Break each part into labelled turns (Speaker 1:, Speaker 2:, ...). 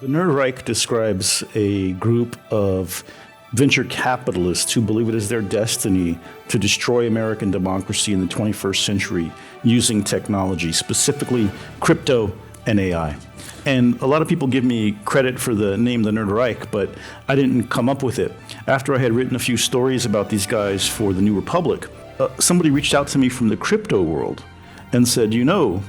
Speaker 1: The Nerd Reich describes a group of venture capitalists who believe it is their destiny to destroy American democracy in the 21st century using technology, specifically crypto and AI. And a lot of people give me credit for the name The Nerd Reich, but I didn't come up with it. After I had written a few stories about these guys for The New Republic, somebody reached out to me from the crypto world and said,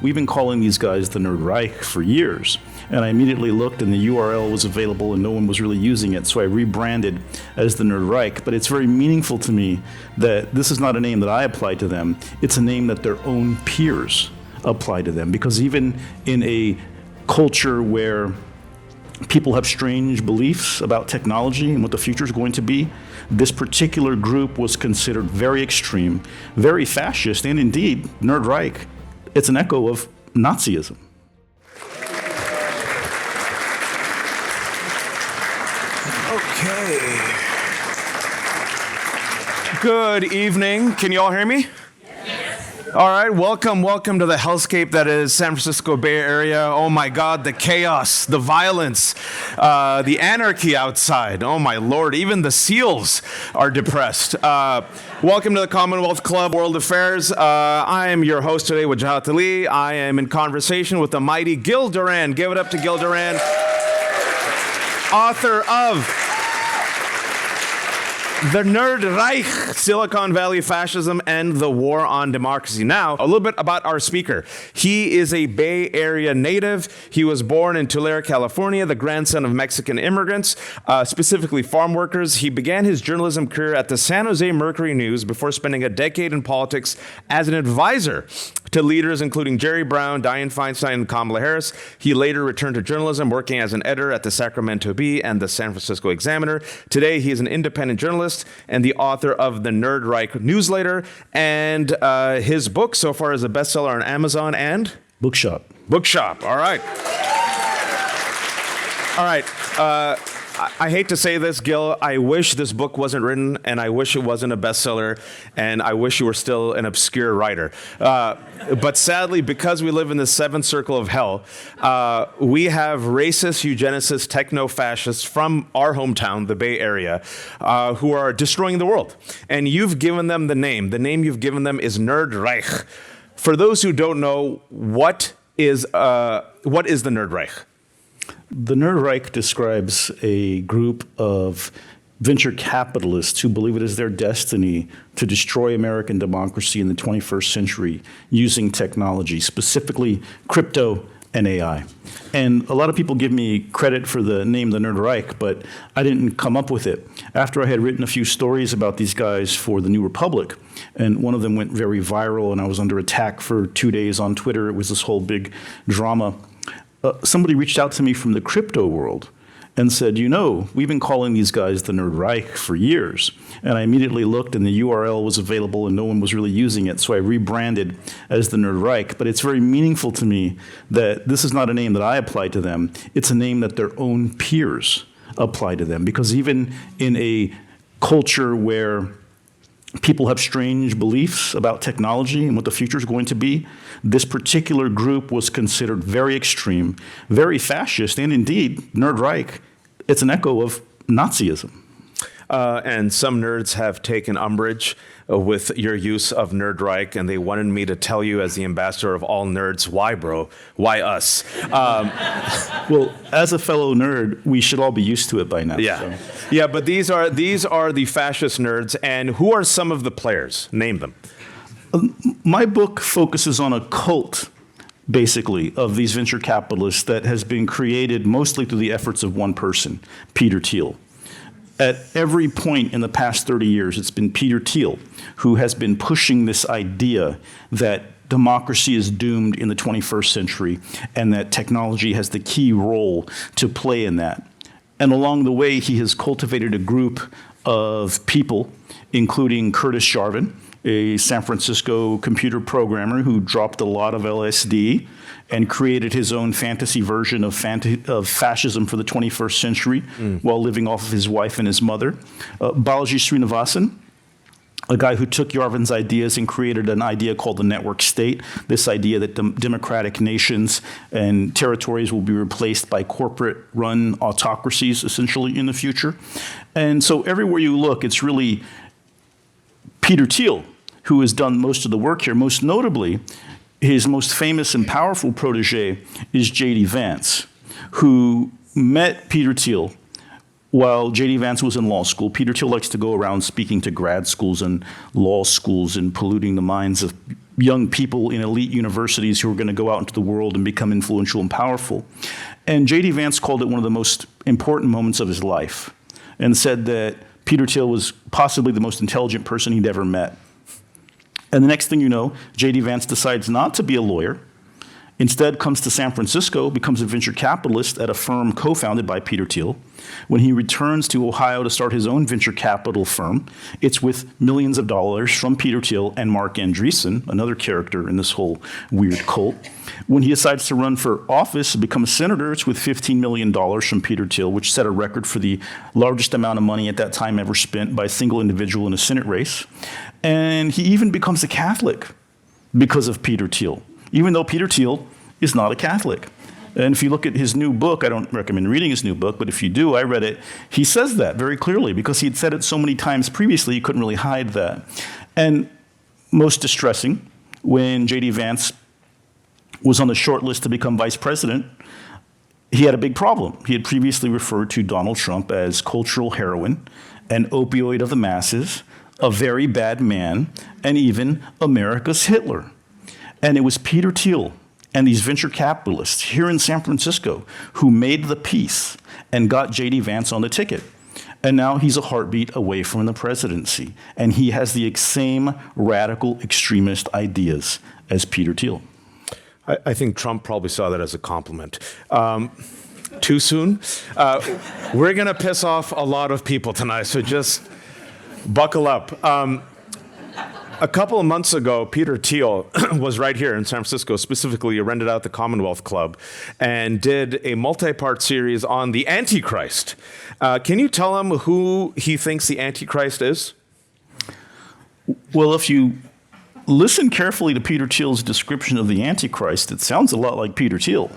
Speaker 1: we've been calling these guys the Nerd Reich for years. And I immediately looked and the URL was available and no one was really using it, so I rebranded as the Nerd Reich. But it's very meaningful to me that this is not a name that I apply to them, it's a name that their own peers apply to them. Because even in a culture where people have strange beliefs about technology and what the future is going to be, this particular group was considered very extreme, very fascist, and indeed, Nerd Reich, it's an echo of Nazism.
Speaker 2: Okay. Good evening. Can you all hear me? All right, welcome to the hellscape that is San Francisco Bay Area. Oh my God, the chaos, the violence, the anarchy outside. Oh my Lord, even the seals are depressed. Welcome to the Commonwealth Club World Affairs. I am your host today, Wajahat Ali. I am in conversation with the mighty Gil Duran. Give it up to Gil Duran, author of The Nerd Reich, Silicon Valley Fascism and the War on Democracy. Now, a little bit about our speaker. He is a Bay Area native. He was born in Tulare, California, the grandson of Mexican immigrants, specifically farm workers. He began his journalism career at the San Jose Mercury News before spending a decade in politics as an advisor to leaders including Jerry Brown, Dianne Feinstein, and Kamala Harris. He later returned to journalism, working as an editor at the Sacramento Bee and the San Francisco Examiner. Today, he is an independent journalist and the author of the Nerd Reich newsletter, and his book so far is a bestseller on Amazon and
Speaker 1: Bookshop.
Speaker 2: All right. I hate to say this, Gil. I wish this book wasn't written, and I wish it wasn't a bestseller, and I wish you were still an obscure writer. But sadly, because we live in the seventh circle of hell, we have racist, eugenicists, techno-fascists from our hometown, the Bay Area, who are destroying the world. And you've given them the name. The name you've given them is Nerd Reich. For those who don't know, what is the Nerd Reich?
Speaker 1: The Nerd Reich describes a group of venture capitalists who believe it is their destiny to destroy American democracy in the 21st century using technology, specifically crypto and AI. And a lot of people give me credit for the name The Nerd Reich, but I didn't come up with it. After I had written a few stories about these guys for The New Republic, and one of them went very viral, and I was under attack for 2 days on Twitter. It was this whole big drama. Somebody reached out to me from the crypto world and said, we've been calling these guys the Nerd Reich for years. And I immediately looked and the URL was available and no one was really using it, so I rebranded as the Nerd Reich. But it's very meaningful to me that this is not a name that I apply to them, it's a name that their own peers apply to them. Because even in a culture where people have strange beliefs about technology and what the future is going to be, this particular group was considered very extreme, very fascist, and indeed, Nerd Reich, it's an echo of Nazism.
Speaker 2: And some nerds have taken umbrage with your use of Nerd Reich, and they wanted me to tell you, as the ambassador of all nerds, why, bro? Why us?
Speaker 1: Well, as a fellow nerd, we should all be used to it by now.
Speaker 2: Yeah, so. Yeah, but these are the fascist nerds, and who are some of the players? Name them.
Speaker 1: My book focuses on a cult, basically, of these venture capitalists that has been created mostly through the efforts of one person, Peter Thiel. At every point in the past 30 years, it's been Peter Thiel who has been pushing this idea that democracy is doomed in the 21st century and that technology has the key role to play in that. And along the way, he has cultivated a group of people, including Curtis Jarvin, a San Francisco computer programmer who dropped a lot of LSD and created his own fantasy version of fascism for the 21st century while living off of his wife and his mother. Balaji Srinivasan, a guy who took Yarvin's ideas and created an idea called the network state, this idea that democratic nations and territories will be replaced by corporate-run autocracies, essentially, in the future. And so everywhere you look, it's really Peter Thiel who has done most of the work here. Most notably, his most famous and powerful protege is J.D. Vance, who met Peter Thiel while J.D. Vance was in law school. Peter Thiel likes to go around speaking to grad schools and law schools and polluting the minds of young people in elite universities who are going to go out into the world and become influential and powerful. And J.D. Vance called it one of the most important moments of his life and said that Peter Thiel was possibly the most intelligent person he'd ever met. And the next thing you know, J.D. Vance decides not to be a lawyer. Instead, comes to San Francisco, becomes a venture capitalist at a firm co-founded by Peter Thiel. When he returns to Ohio to start his own venture capital firm, it's with millions of dollars from Peter Thiel and Marc Andreessen, another character in this whole weird cult. When he decides to run for office and become a senator, it's with $15 million from Peter Thiel, which set a record for the largest amount of money at that time ever spent by a single individual in a Senate race. And he even becomes a Catholic because of Peter Thiel, even though Peter Thiel is not a Catholic. And if you look at his new book, I don't recommend reading his new book, but if you do, I read it, he says that very clearly because he had said it so many times previously, he couldn't really hide that. And most distressing, when J.D. Vance was on the short list to become vice president, he had a big problem. He had previously referred to Donald Trump as cultural heroin, an opioid of the masses, a very bad man, and even America's Hitler. And it was Peter Thiel and these venture capitalists here in San Francisco who made the peace and got J.D. Vance on the ticket. And now he's a heartbeat away from the presidency. And he has the same radical extremist ideas as Peter Thiel.
Speaker 2: I think Trump probably saw that as a compliment. Too soon? We're going to piss off a lot of people tonight, so just buckle up. A couple of months ago, Peter Thiel was right here in San Francisco, specifically rented out the Commonwealth Club, and did a multi-part series on the Antichrist. Can you tell him who he thinks the Antichrist is?
Speaker 1: Well, if you listen carefully to Peter Thiel's description of the Antichrist, it sounds a lot like Peter Thiel.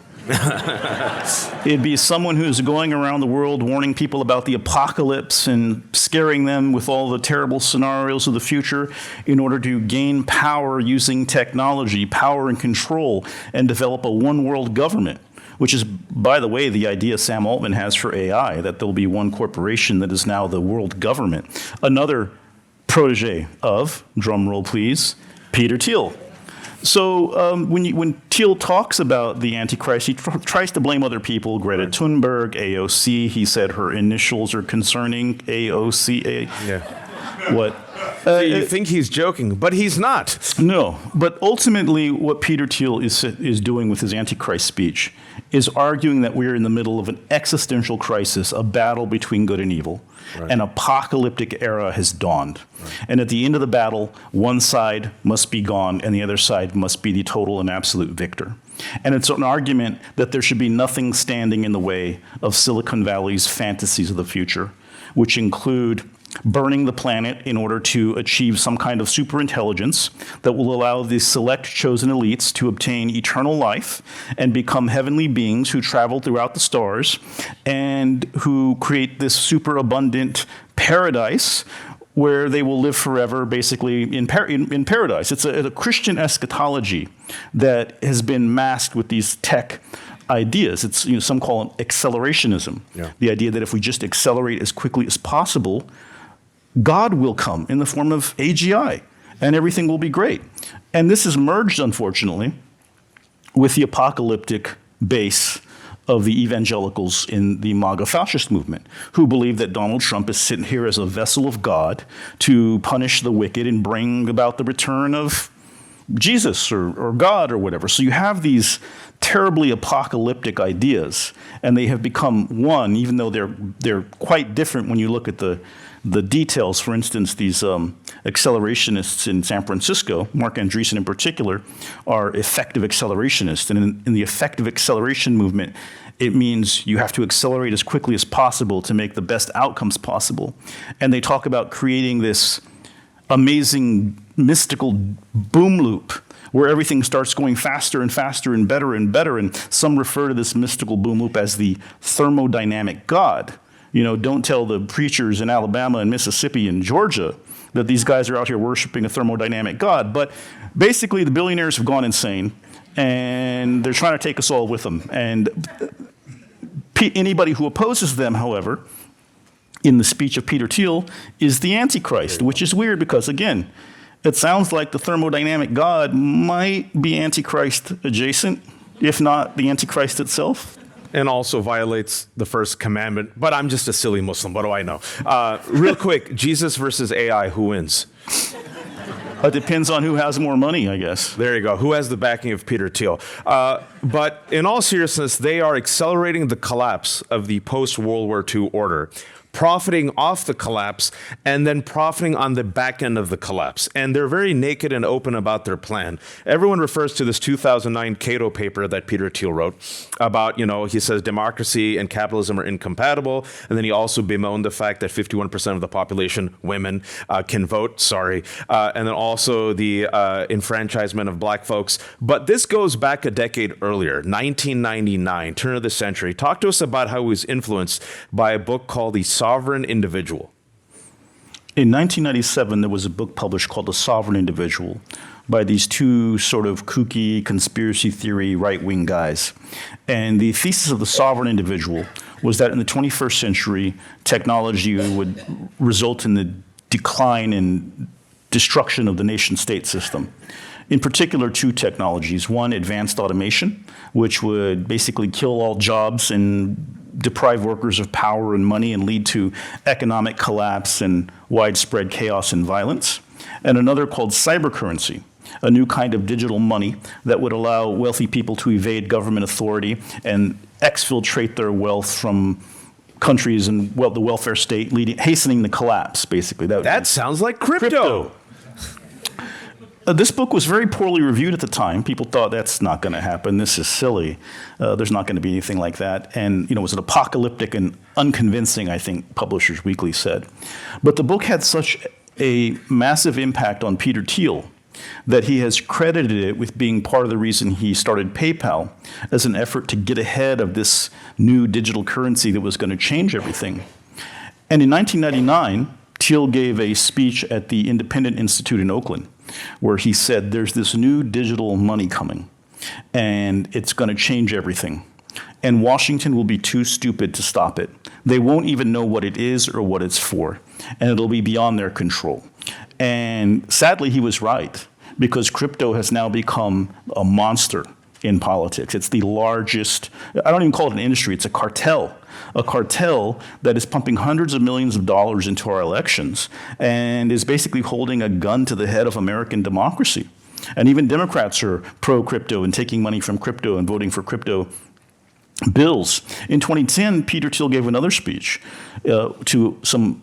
Speaker 1: It'd be someone who's going around the world warning people about the apocalypse and scaring them with all the terrible scenarios of the future in order to gain power using technology, power and control, and develop a one-world government, which is, by the way, the idea Sam Altman has for AI, that there'll be one corporation that is now the world government. Another protege of, drum roll please, Peter Thiel. So when Thiel talks about the Antichrist, he tries to blame other people, Greta Thunberg, AOC. He said her initials are concerning, AOC.
Speaker 2: Yeah.
Speaker 1: What?
Speaker 2: You think he's joking, but he's not.
Speaker 1: No, but ultimately what Peter Thiel is doing with his Antichrist speech is arguing that we're in the middle of an existential crisis, a battle between good and evil. Right. An apocalyptic era has dawned. Right. And at the end of the battle, one side must be gone and the other side must be the total and absolute victor. And it's an argument that there should be nothing standing in the way of Silicon Valley's fantasies of the future, which include burning the planet in order to achieve some kind of superintelligence that will allow the select chosen elites to obtain eternal life and become heavenly beings who travel throughout the stars and who create this superabundant paradise where they will live forever, basically in paradise. It's a Christian eschatology that has been masked with these tech ideas. It's, some call it accelerationism. Yeah. The idea that if we just accelerate as quickly as possible, God will come in the form of AGI, and everything will be great. And this is merged, unfortunately, with the apocalyptic base of the evangelicals in the MAGA fascist movement, who believe that Donald Trump is sitting here as a vessel of God to punish the wicked and bring about the return of Jesus or God or whatever. So you have these terribly apocalyptic ideas, and they have become one, even though they're quite different when you look at the details. For instance, these accelerationists in San Francisco, Marc Andreessen in particular, are effective accelerationists. And in the effective acceleration movement, it means you have to accelerate as quickly as possible to make the best outcomes possible. And they talk about creating this amazing mystical boom loop where everything starts going faster and faster and better and better. And some refer to this mystical boom loop as the thermodynamic God. You know, don't tell the preachers in Alabama and Mississippi and Georgia that these guys are out here worshiping a thermodynamic God. But basically, the billionaires have gone insane, and they're trying to take us all with them. And anybody who opposes them, however, in the speech of Peter Thiel, is the Antichrist, which is weird because, again, it sounds like the thermodynamic God might be Antichrist adjacent, if not the Antichrist itself.
Speaker 2: And also violates the first commandment. But I'm just a silly Muslim. What do I know? Real quick, Jesus versus AI, who wins?
Speaker 1: It depends on who has more money, I guess.
Speaker 2: There you go. Who has the backing of Peter Thiel? But in all seriousness, they are accelerating the collapse of the post-World War II order, profiting off the collapse and then profiting on the back end of the collapse. And they're very naked and open about their plan. Everyone refers to this 2009 Cato paper that Peter Thiel wrote about, he says democracy and capitalism are incompatible. And then he also bemoaned the fact that 51% of the population, women, can vote. Sorry. And then also the enfranchisement of black folks. But this goes back a decade earlier, 1999, turn of the century. Talk to us about how he was influenced by a book called The Sovereign Individual.
Speaker 1: In 1997, there was a book published called The Sovereign Individual by these two sort of kooky conspiracy theory right-wing guys. And the thesis of The Sovereign Individual was that in the 21st century, technology would result in the decline and destruction of the nation-state system. In particular, two technologies. One, advanced automation, which would basically kill all jobs and deprive workers of power and money and lead to economic collapse and widespread chaos and violence. And another called cybercurrency, a new kind of digital money that would allow wealthy people to evade government authority and exfiltrate their wealth from countries and the welfare state, hastening the collapse, basically.
Speaker 2: That sounds like crypto.
Speaker 1: This book was very poorly reviewed at the time. People thought that's not going to happen. This is silly. There's not going to be anything like that. And it was an apocalyptic and unconvincing, I think, Publishers Weekly said. But the book had such a massive impact on Peter Thiel that he has credited it with being part of the reason he started PayPal as an effort to get ahead of this new digital currency that was going to change everything. And in 1999, Thiel gave a speech at the Independent Institute in Oakland, where he said there's this new digital money coming, and it's going to change everything. And Washington will be too stupid to stop it. They won't even know what it is or what it's for, and it'll be beyond their control. And sadly, he was right, because crypto has now become a monster in politics. It's the largest, I don't even call it an industry, it's a cartel that is pumping hundreds of millions of dollars into our elections and is basically holding a gun to the head of American democracy. And even Democrats are pro-crypto and taking money from crypto and voting for crypto bills. In 2010, Peter Thiel gave another speech to some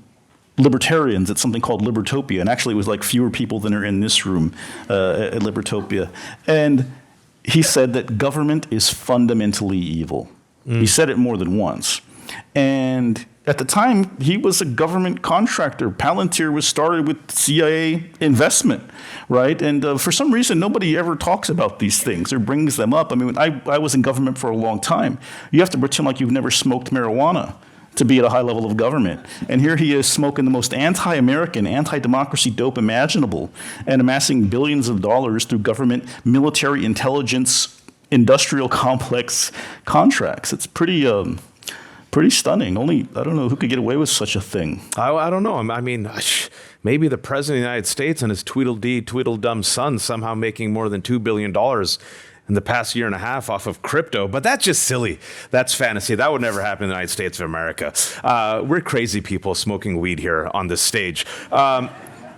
Speaker 1: libertarians at something called Libertopia, and actually it was like fewer people than are in this room at Libertopia. And he said that government is fundamentally evil. He said it more than once. And at the time, he was a government contractor. Palantir was started with CIA investment, right? And for some reason, nobody ever talks about these things or brings them up. I mean, I was in government for a long time. You have to pretend like you've never smoked marijuana to be at a high level of government. And here he is smoking the most anti-American, anti-democracy dope imaginable and amassing billions of dollars through government, military intelligence, industrial complex contracts. It's pretty stunning. Only, I don't know who could get away with such a thing.
Speaker 2: I don't know. I mean, maybe the president of the United States and his Tweedledee, Tweedledum son somehow making more than $2 billion in the past year and a half off of crypto, but that's just silly. That's fantasy. That would never happen in the United States of America. We're crazy people smoking weed here on this stage.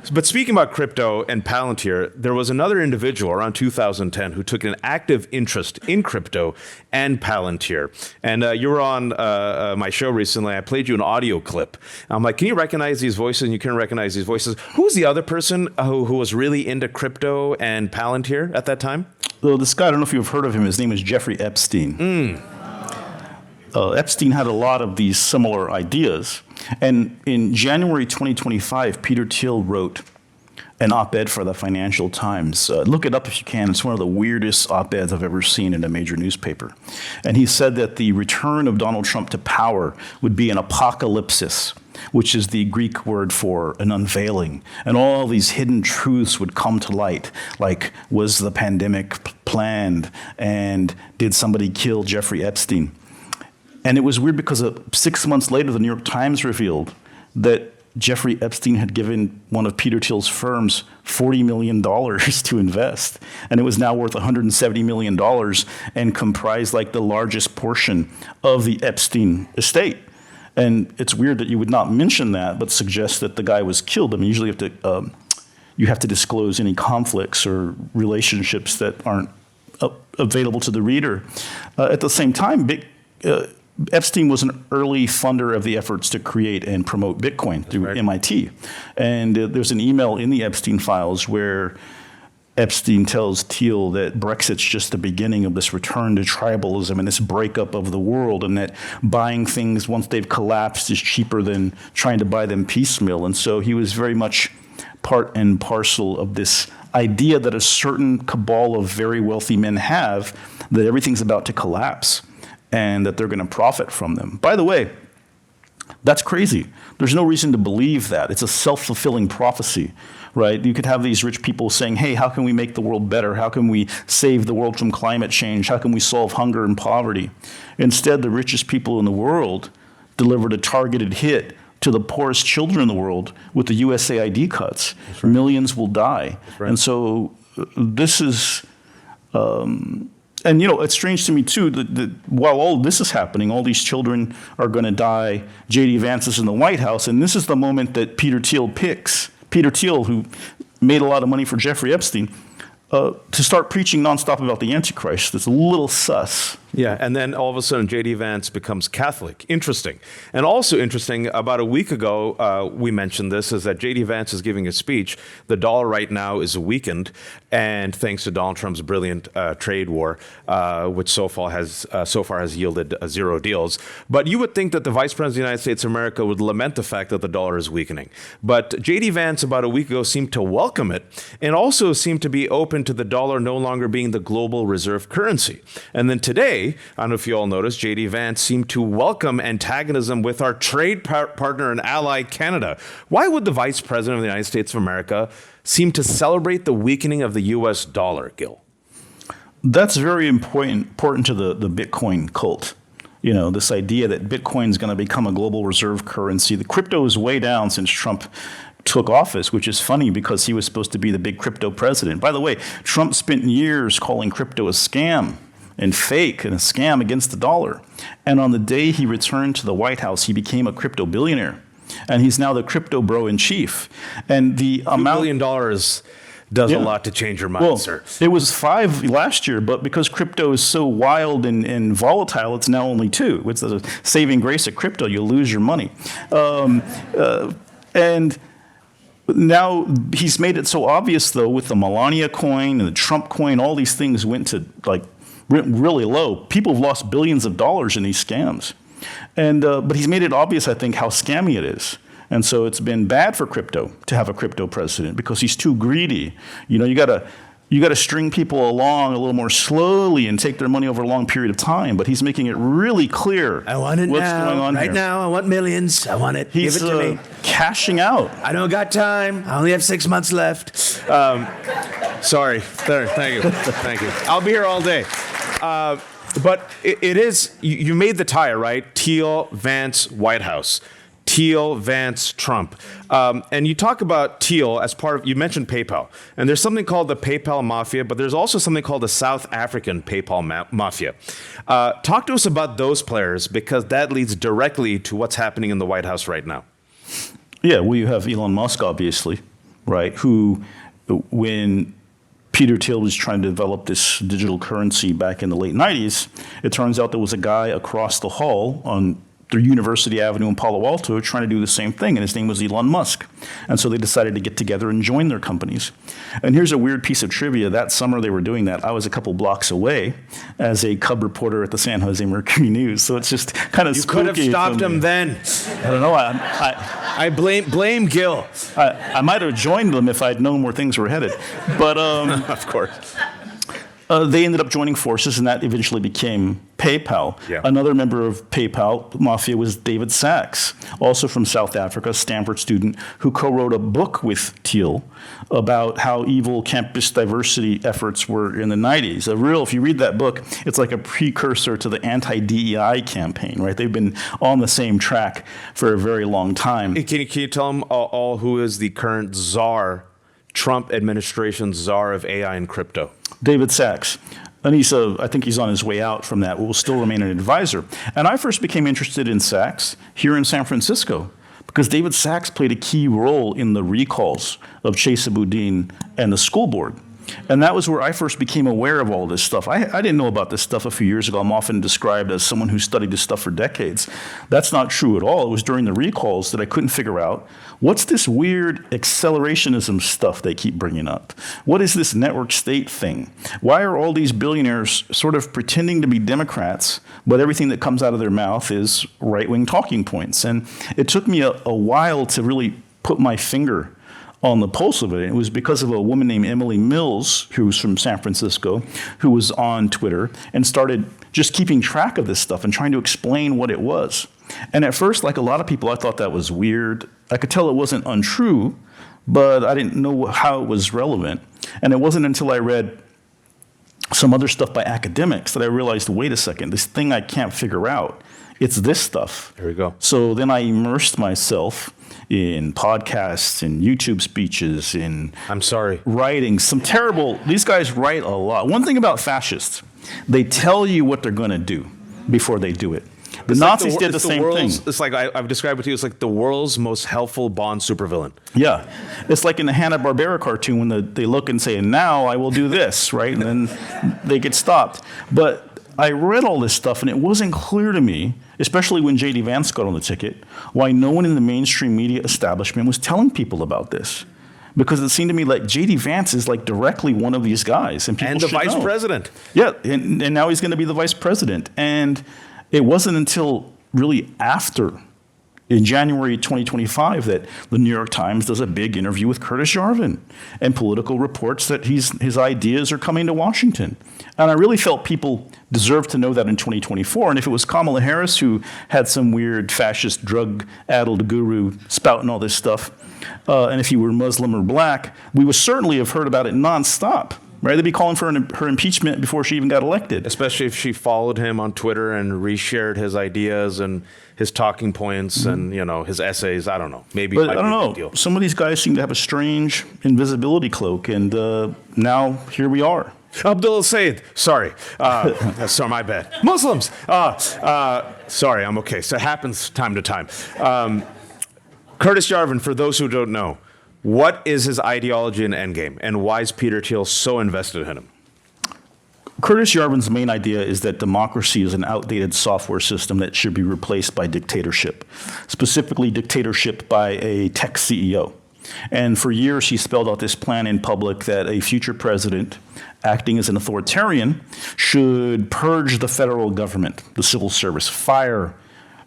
Speaker 2: But speaking about crypto and Palantir, there was another individual around 2010 who took an active interest in crypto and Palantir. And you were on my show recently. I played you an audio clip. I'm like, can you recognize these voices? And you can recognize these voices. Who's the other person who was really into crypto and Palantir at that time?
Speaker 1: Well, this guy, I don't know if you've heard of him. His name is Jeffrey Epstein. Epstein had a lot of these similar ideas. And in January 2025, Peter Thiel wrote, an op-ed for the Financial Times. Look it up if you can. It's one of the weirdest op-eds I've ever seen in a major newspaper. And he said that the return of Donald Trump to power would be an apocalypsis, which is the Greek word for an unveiling. And all these hidden truths would come to light, like was the pandemic planned, and did somebody kill Jeffrey Epstein? And it was weird because 6 months later, the New York Times revealed that Jeffrey Epstein had given one of Peter Thiel's firms $40 million to invest. And it was now worth $170 million and comprised like the largest portion of the Epstein estate. And it's weird that you would not mention that, but suggest that the guy was killed. I mean, usually you have to disclose any conflicts or relationships that aren't available to the reader. At the same time, Epstein was an early funder of the efforts to create and promote Bitcoin through MIT. And there's an email in the Epstein files where Epstein tells Thiel that Brexit's just the beginning of this return to tribalism and this breakup of the world, and that buying things once they've collapsed is cheaper than trying to buy them piecemeal. And so he was very much part and parcel of this idea that a certain cabal of very wealthy men have, that everything's about to collapse and that they're going to profit from them. By the way, that's crazy. There's no reason to believe that. It's a self-fulfilling prophecy, right? You could have these rich people saying, hey, how can we make the world better? How can we save the world from climate change? How can we solve hunger and poverty? Instead, the richest people in the world delivered a targeted hit to the poorest children in the world with the USAID cuts. Right. Millions will die. Right. And so this is... And, you know, it's strange to me, too, that while all this is happening, all these children are going to die. J.D. Vance is in the White House, and this is the moment that Peter Thiel picks. Peter Thiel, who made a lot of money for Jeffrey Epstein, to start preaching nonstop about the Antichrist. It's a little sus.
Speaker 2: Yeah, and then all of a sudden, J.D. Vance becomes Catholic. Interesting. And also interesting, about a week ago, we mentioned this, is that J.D. Vance is giving a speech. The dollar right now is weakened, and thanks to Donald Trump's brilliant trade war, which so far has yielded 0 deals. But you would think that the Vice President of the United States of America would lament the fact that the dollar is weakening. But J.D. Vance, about a week ago, seemed to welcome it, and also seemed to be open to the dollar no longer being the global reserve currency. And then today, I don't know if you all noticed, J.D. Vance seemed to welcome antagonism with our trade partner and ally, Canada. Why would the Vice President of the United States of America seem to celebrate the weakening of the U.S. dollar, Gil?
Speaker 1: That's very important to the Bitcoin cult. You know, this idea that Bitcoin is going to become a global reserve currency. The crypto is way down since Trump took office, which is funny because he was supposed to be the big crypto president. By the way, Trump spent years calling crypto a scam and fake and a scam against the dollar. And on the day he returned to the White House, he became a crypto billionaire. And he's now the crypto bro in chief. And the amount... $2 billion
Speaker 2: does a lot to change your mind, sir.
Speaker 1: It was 5 last year, but because crypto is so wild and volatile, it's now only 2. It's a saving grace of crypto. You lose your money. And now he's made it so obvious, though, with the Melania coin and the Trump coin, all these things went to like really low. People have lost billions of dollars in these scams. And but he's made it obvious, I think, how scammy it is. And so it's been bad for crypto to have a crypto president because he's too greedy. You know, you got to string people along a little more slowly and take their money over a long period of time. But he's making it really clear.
Speaker 3: I want it
Speaker 1: what's
Speaker 3: now.
Speaker 1: Going on
Speaker 3: right
Speaker 1: here.
Speaker 3: now. I want millions. I want it.
Speaker 1: He's
Speaker 3: Give it to me.
Speaker 1: Cashing out.
Speaker 3: I don't got time. I only have 6 months left.
Speaker 2: Sorry. There, thank you. Thank you. I'll be here all day. But it is, you made the tie, right? Thiel, Vance, White House. Thiel, Vance, Trump. And you talk about Thiel as part of, you mentioned PayPal. And there's something called the PayPal Mafia, but there's also something called the South African PayPal Mafia. Talk to us about those players, because that leads directly to what's happening in the White House right now.
Speaker 1: Yeah, well, you have Elon Musk, obviously, right, who, when Peter Thiel was trying to develop this digital currency back in the late 90s, it turns out there was a guy across the hall on their University Avenue in Palo Alto trying to do the same thing, and his name was Elon Musk. And so they decided to get together and join their companies. And here's a weird piece of trivia. That summer they were doing that, I was a couple blocks away as a cub reporter at the San Jose Mercury News. So it's just kind of
Speaker 2: You
Speaker 1: spooky.
Speaker 2: could have stopped him then.
Speaker 1: I don't know.
Speaker 2: I blame Gil.
Speaker 1: I might have joined them if I'd known where things were headed. But
Speaker 2: Of course.
Speaker 1: they ended up joining forces, and that eventually became PayPal.
Speaker 2: Yeah.
Speaker 1: Another member of PayPal Mafia was David Sachs, also from South Africa, Stanford student, who co-wrote a book with Thiel about how evil campus diversity efforts were in the 90s. If you read that book, it's like a precursor to the anti-DEI campaign, right? They've been on the same track for a very long time.
Speaker 2: Can you tell them all who is the current czar, Trump administration czar of AI and crypto?
Speaker 1: David Sachs. And I think he's on his way out from that, will still remain an advisor. And I first became interested in Sachs here in San Francisco because David Sachs played a key role in the recalls of Chesa Boudin and the school board. And that was where I first became aware of all this stuff. I didn't know about this stuff a few years ago. I'm often described as someone who studied this stuff for decades. That's not true at all. It was during the recalls that I couldn't figure out, what's this weird accelerationism stuff they keep bringing up? What is this network state thing? Why are all these billionaires sort of pretending to be Democrats, but everything that comes out of their mouth is right-wing talking points? And it took me a while to really put my finger on the pulse of it. It was because of a woman named Emily Mills, who was from San Francisco, who was on Twitter and started just keeping track of this stuff and trying to explain what it was. And at first, like a lot of people, I thought that was weird. I could tell it wasn't untrue, but I didn't know how it was relevant. And it wasn't until I read some other stuff by academics that I realized, wait a second, this thing I can't figure out, it's this stuff.
Speaker 2: There we go.
Speaker 1: So then I immersed myself in podcasts, in YouTube speeches, in
Speaker 2: I'm sorry.
Speaker 1: writing. These guys write a lot. One thing about fascists, they tell you what they're going to do before they do it. The Nazis did the same thing.
Speaker 2: It's like I've described it to you. It's like the world's most helpful Bond supervillain.
Speaker 1: Yeah. It's like in the Hanna-Barbera cartoon when they look and say, now I will do this, right? And then they get stopped. But I read all this stuff, and it wasn't clear to me, especially when J.D. Vance got on the ticket, why no one in the mainstream media establishment was telling people about this. Because it seemed to me like J.D. Vance is like directly one of these guys. And people
Speaker 2: And the
Speaker 1: should
Speaker 2: vice
Speaker 1: know.
Speaker 2: president.
Speaker 1: Yeah, and now he's going to be the vice president. And it wasn't until really after, in January 2025, that the New York Times does a big interview with Curtis Yarvin and Political reports that his ideas are coming to Washington. And I really felt people deserved to know that in 2024. And if it was Kamala Harris who had some weird fascist drug-addled guru spouting all this stuff, and if he were Muslim or black, we would certainly have heard about it nonstop. Right? They'd be calling for her impeachment before she even got elected.
Speaker 2: Especially if she followed him on Twitter and reshared his ideas and his talking points and his essays. I don't know. Maybe.
Speaker 1: But
Speaker 2: might
Speaker 1: I
Speaker 2: be a
Speaker 1: don't
Speaker 2: big
Speaker 1: know.
Speaker 2: deal.
Speaker 1: Some of these guys seem to have a strange invisibility cloak, and now here we are.
Speaker 2: Abdullah Said. Sorry. Sorry, my bad. Muslims. Sorry, I'm okay. So it happens time to time. Curtis Yarvin, for those who don't know, what is his ideology and endgame, and why is Peter Thiel so invested in him?
Speaker 1: Curtis Yarvin's main idea is that democracy is an outdated software system that should be replaced by dictatorship, specifically dictatorship by a tech CEO. And for years, he spelled out this plan in public that a future president, acting as an authoritarian, should purge the federal government, the civil service,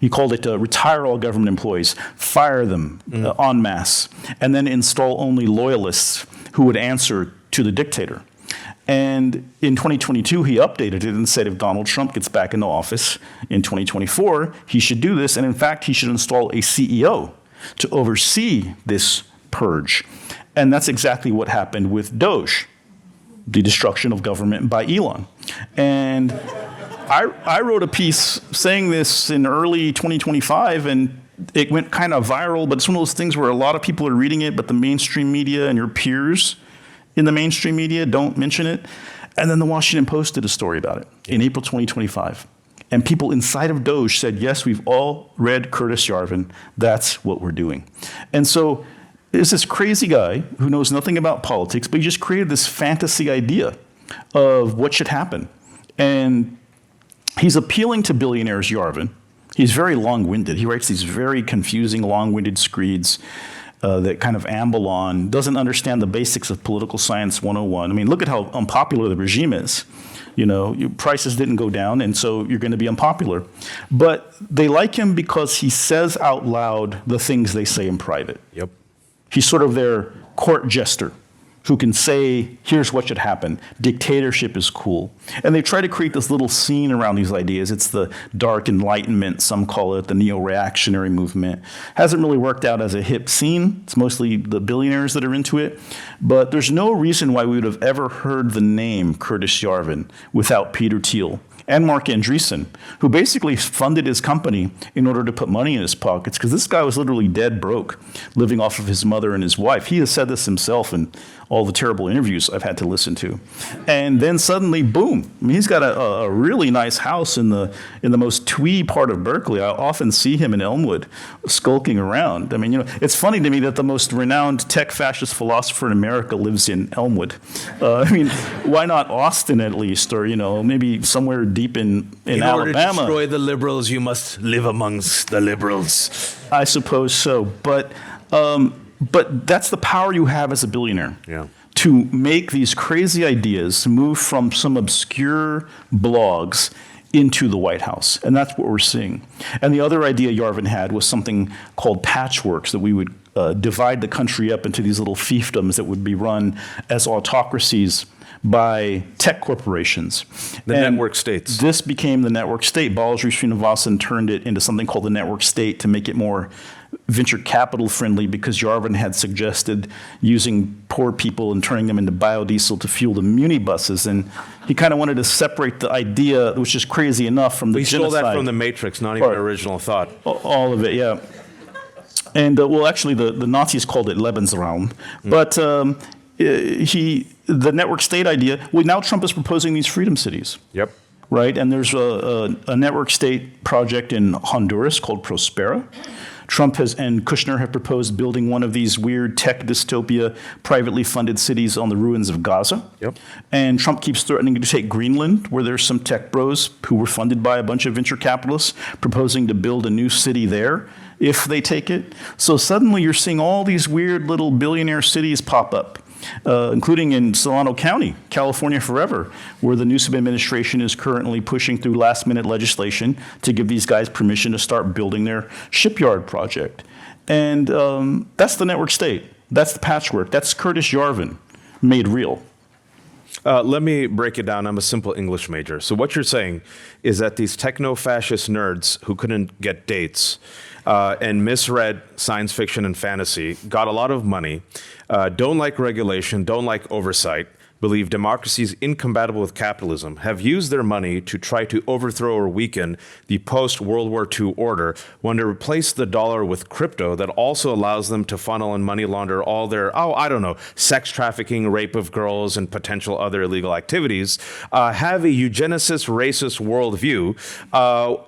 Speaker 1: he called it retire all government employees, fire them en masse, and then install only loyalists who would answer to the dictator. And in 2022, he updated it and said if Donald Trump gets back into office in 2024, he should do this. And in fact, he should install a CEO to oversee this purge. And that's exactly what happened with Doge, the destruction of government by Elon. And I wrote a piece saying this in early 2025, and it went kind of viral, but it's one of those things where a lot of people are reading it, but the mainstream media and your peers in the mainstream media don't mention it. And then the Washington Post did a story about it in April 2025. And people inside of Doge said, yes, we've all read Curtis Yarvin. That's what we're doing. And so there's this crazy guy who knows nothing about politics, but he just created this fantasy idea of what should happen. And he's appealing to billionaires, Yarvin, He's very long-winded. He writes these very confusing, long-winded screeds that kind of amble on, doesn't understand the basics of political science 101. I mean, look at how unpopular the regime is. You know, prices didn't go down, and so you're going to be unpopular. But they like him because he says out loud the things they say in private.
Speaker 2: Yep.
Speaker 1: He's sort of their court jester who can say, here's what should happen. Dictatorship is cool. And they try to create this little scene around these ideas. It's the dark enlightenment, some call it the neo-reactionary movement. Hasn't really worked out as a hip scene. It's mostly the billionaires that are into it. But there's no reason why we would have ever heard the name Curtis Yarvin without Peter Thiel and Mark Andreessen, who basically funded his company in order to put money in his pockets, because this guy was literally dead broke, living off of his mother and his wife. He has said this himself in all the terrible interviews I've had to listen to. And then suddenly, boom, I mean, he's got a really nice house in the most twee part of Berkeley. I often see him in Elmwood skulking around. I mean, you know, it's funny to me that the most renowned tech fascist philosopher in America lives in Elmwood. I mean, why not Austin at least, or, you know, maybe somewhere deep in
Speaker 3: In
Speaker 1: Alabama.
Speaker 3: order to destroy the liberals, you must live amongst the liberals.
Speaker 1: I suppose so, but that's the power you have as a billionaire.
Speaker 2: Yeah.
Speaker 1: To make these crazy ideas move from some obscure blogs into the White House, and that's what we're seeing. And the other idea Yarvin had was something called patchworks, that we would divide the country up into these little fiefdoms that would be run as autocracies by tech corporations.
Speaker 2: The network states.
Speaker 1: This became the network state. Balajee Srinivasan turned it into something called the network state to make it more venture capital friendly, because Yarvin had suggested using poor people and turning them into biodiesel to fuel the muni-buses. And he kind of wanted to separate the idea, which is crazy enough, from the
Speaker 2: We stole
Speaker 1: genocide.
Speaker 2: that from The Matrix, not even
Speaker 1: Right.
Speaker 2: original thought.
Speaker 1: All of it, yeah. And, well, actually, the Nazis called it Lebensraum. But the network state idea, well, now Trump is proposing these freedom cities.
Speaker 2: Yep.
Speaker 1: Right, and there's a network state project in Honduras called Prospera. Trump and Kushner have proposed building one of these weird tech dystopia privately funded cities on the ruins of Gaza.
Speaker 2: Yep.
Speaker 1: And Trump keeps threatening to take Greenland, where there's some tech bros who were funded by a bunch of venture capitalists, proposing to build a new city there if they take it. So suddenly you're seeing all these weird little billionaire cities pop up. Including in Solano County, California Forever, where the Newsom administration is currently pushing through last-minute legislation to give these guys permission to start building their shipyard project. And that's the network state. That's the patchwork. That's Curtis Yarvin made real.
Speaker 2: Let me break it down. I'm a simple English major. So what you're saying is that these techno-fascist nerds who couldn't get dates and misread science fiction and fantasy, got a lot of money, don't like regulation, don't like oversight, believe democracy is incompatible with capitalism, have used their money to try to overthrow or weaken the post-World War II order, want to replace the dollar with crypto that also allows them to funnel and money launder all their, sex trafficking, rape of girls, and potential other illegal activities, have a eugenicist, racist worldview.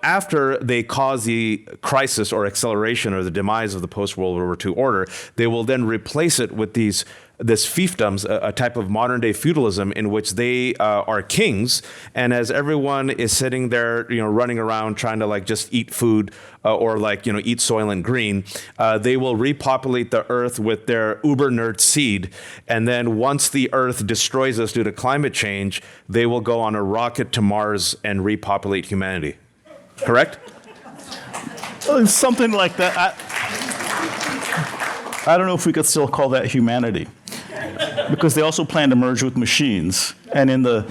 Speaker 2: After they cause the crisis or acceleration or the demise of the post-World War II order, they will then replace it with this fiefdoms, a type of modern day feudalism in which they are kings, and as everyone is sitting there, running around trying to just eat food or eat Soylent Green, they will repopulate the earth with their uber nerd seed, and then once the earth destroys us due to climate change, they will go on a rocket to Mars and repopulate humanity. Correct?
Speaker 1: Something like that. I don't know if we could still call that humanity, because they also plan to merge with machines. And in the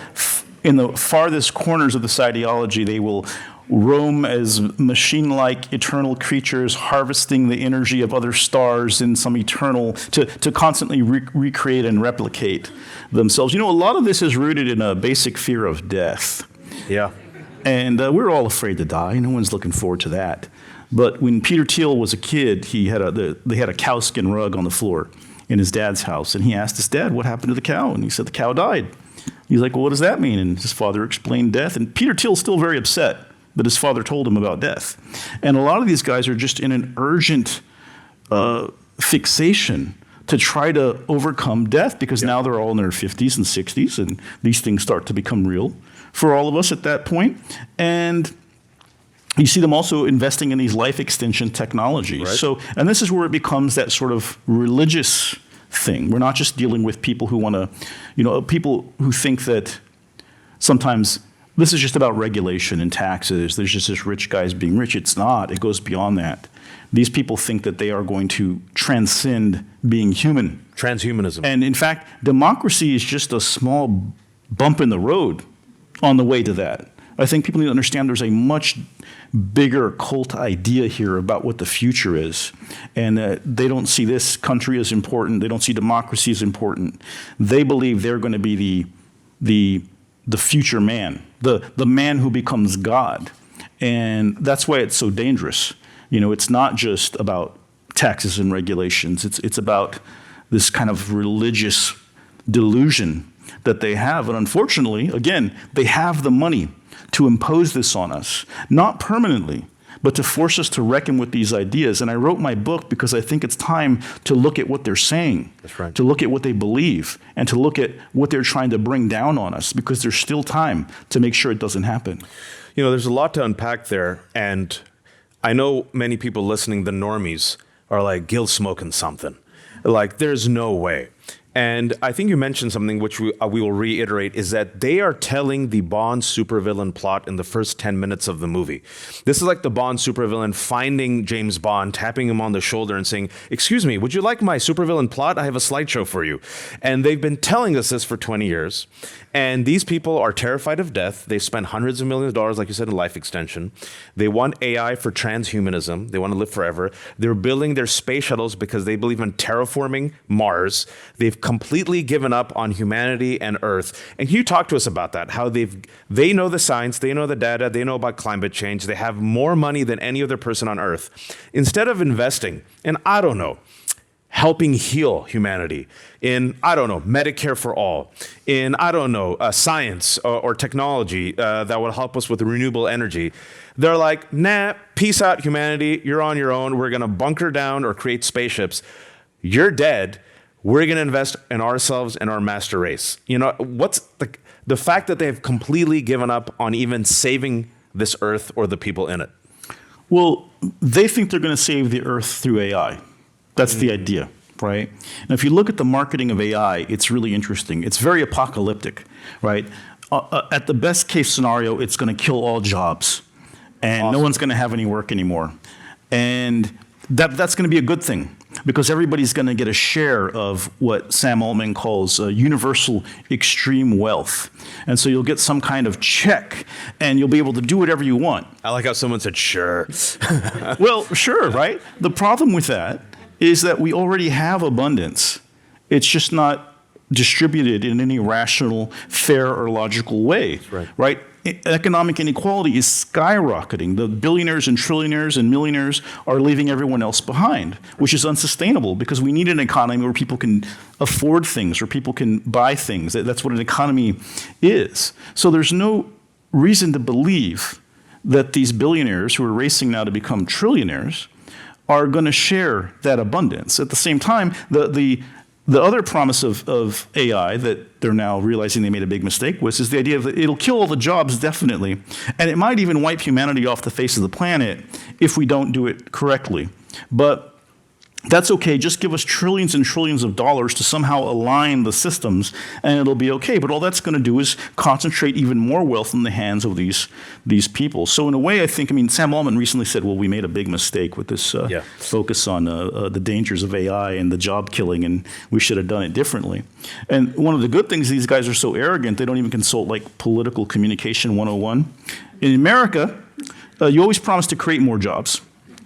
Speaker 1: farthest corners of this ideology, they will roam as machine-like eternal creatures, harvesting the energy of other stars in some eternal, to constantly recreate and replicate themselves. A lot of this is rooted in a basic fear of death.
Speaker 2: Yeah.
Speaker 1: And we're all afraid to die. No one's looking forward to that. But when Peter Thiel was a kid, they had a cowskin rug on the floor in his dad's house. And he asked his dad, what happened to the cow? And he said, the cow died. He's like, well, what does that mean? And his father explained death. And Peter Thiel's still very upset that his father told him about death. And a lot of these guys are just in an urgent fixation to try to overcome death, because now they're all in their 50s and 60s, and these things start to become real for all of us at that point. And You see them also investing in these life extension technologies.
Speaker 2: Right.
Speaker 1: So, and this is where it becomes that sort of religious thing. We're not just dealing with people who want to, people who think that sometimes this is just about regulation and taxes. There's just this rich guys being rich. It's not. It goes beyond that. These people think that they are going to transcend being human.
Speaker 2: Transhumanism.
Speaker 1: And in fact, democracy is just a small bump in the road on the way to that. I think people need to understand there's a much bigger cult idea here about what the future is. And they don't see this country as important. They don't see democracy as important. They believe they're going to be the future man, the man who becomes God. And that's why it's so dangerous. It's not just about taxes and regulations. It's about this kind of religious delusion that they have. And unfortunately, again, they have the money to impose this on us, not permanently, but to force us to reckon with these ideas. And I wrote my book because I think it's time to look at what they're saying,
Speaker 2: That's right.
Speaker 1: to look at what they believe, and to look at what they're trying to bring down on us, because there's still time to make sure it doesn't happen.
Speaker 2: There's a lot to unpack there, and I know many people listening, the normies, are like, Gil's smoking something. Like, there's no way. And I think you mentioned something which we will reiterate, is that they are telling the Bond supervillain plot in the first 10 minutes of the movie. This is like the Bond supervillain finding James Bond, tapping him on the shoulder and saying, "Excuse me, would you like my supervillain plot? I have a slideshow for you." And they've been telling us this for 20 years. And these people are terrified of death. They spent hundreds of millions of dollars, like you said, in life extension. They want AI for transhumanism. They want to live forever. They're building their space shuttles because they believe in terraforming Mars. They've completely given up on humanity and Earth. And can you talk to us about that? How they know the science, they know the data, they know about climate change. They have more money than any other person on Earth. Instead of investing in, helping heal humanity in, Medicare for all, in, science or technology that will help us with renewable energy. They're like, nah, peace out, humanity. You're on your own. We're going to bunker down or create spaceships. You're dead. We're going to invest in ourselves and our master race. What's the fact that they've completely given up on even saving this Earth or the people in it?
Speaker 1: Well, they think they're going to save the Earth through AI. That's the idea, right? And if you look at the marketing of AI, it's really interesting. It's very apocalyptic, right? At the best case scenario, it's going to kill all jobs, and
Speaker 2: Awesome.
Speaker 1: no one's going to have any work anymore. And that's going to be a good thing, because everybody's going to get a share of what Sam Altman calls universal extreme wealth. And so you'll get some kind of check, and you'll be able to do whatever you want.
Speaker 2: I like how someone said, sure.
Speaker 1: Well, sure, right? The problem with that is that we already have abundance. It's just not distributed in any rational, fair, or logical way, right? Economic inequality is skyrocketing. The billionaires and trillionaires and millionaires are leaving everyone else behind, which is unsustainable, because we need an economy where people can afford things, where people can buy things. That's what an economy is. So there's no reason to believe that these billionaires who are racing now to become trillionaires are going to share that abundance. At the same time, the other promise of AI that they're now realizing they made a big mistake with is the idea that it'll kill all the jobs, definitely, and it might even wipe humanity off the face of the planet if we don't do it correctly. But that's okay. Just give us trillions and trillions of dollars to somehow align the systems, and it'll be okay. But all that's going to do is concentrate even more wealth in the hands of these people. So in a way, I think, Sam Altman recently said, well, we made a big mistake with this focus on the dangers of AI and the job killing, and we should have done it differently. And one of the good things, these guys are so arrogant, they don't even consult like political communication 101. In America, you always promise to create more jobs.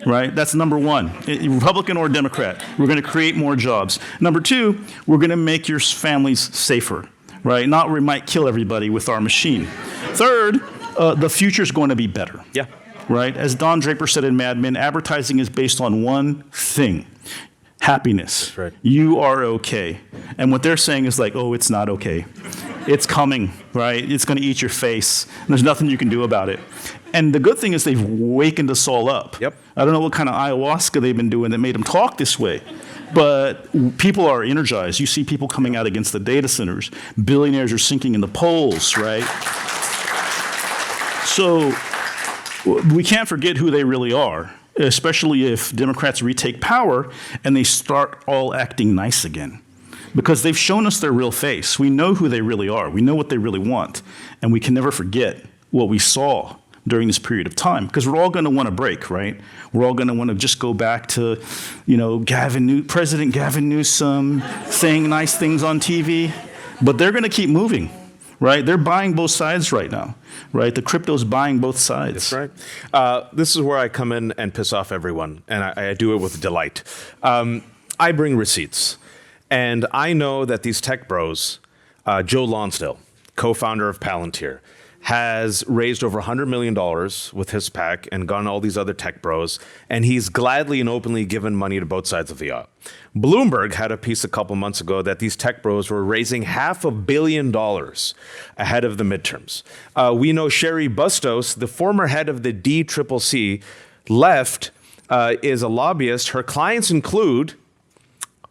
Speaker 1: Right? That's number one. Republican or Democrat, we're going to create more jobs. Number two, we're going to make your families safer. Right? Not we might kill everybody with our machine. Third, the future's going to be better.
Speaker 2: Yeah.
Speaker 1: Right? As Don Draper said in Mad Men, advertising is based on one thing: happiness.
Speaker 2: That's right.
Speaker 1: You are okay. And what they're saying is like, oh, it's not okay. It's coming, right? It's going to eat your face. And there's nothing you can do about it. And the good thing is they've wakened us all up.
Speaker 2: Yep.
Speaker 1: I don't know what kind of ayahuasca they've been doing that made them talk this way, but people are energized. You see people coming out against the data centers. Billionaires are sinking in the polls, right? So we can't forget who they really are, especially if Democrats retake power and they start all acting nice again. Because they've shown us their real face. We know who they really are. We know what they really want. And we can never forget what we saw during this period of time. Because we're all going to want a break, right? We're all going to want to just go back to, President Gavin Newsom saying nice things on TV. But they're going to keep moving, right? They're buying both sides right now, right? The crypto's buying both sides.
Speaker 2: That's right. This is where I come in and piss off everyone. And I do it with delight. I bring receipts. And I know that these tech bros, Joe Lonsdale, co-founder of Palantir, has raised over $100 million with his PAC and gone all these other tech bros, and he's gladly and openly given money to both sides of the aisle. Bloomberg had a piece a couple months ago that these tech bros were raising $500 million ahead of the midterms. We know Sherry Bustos, the former head of the DCCC, left, is a lobbyist. Her clients include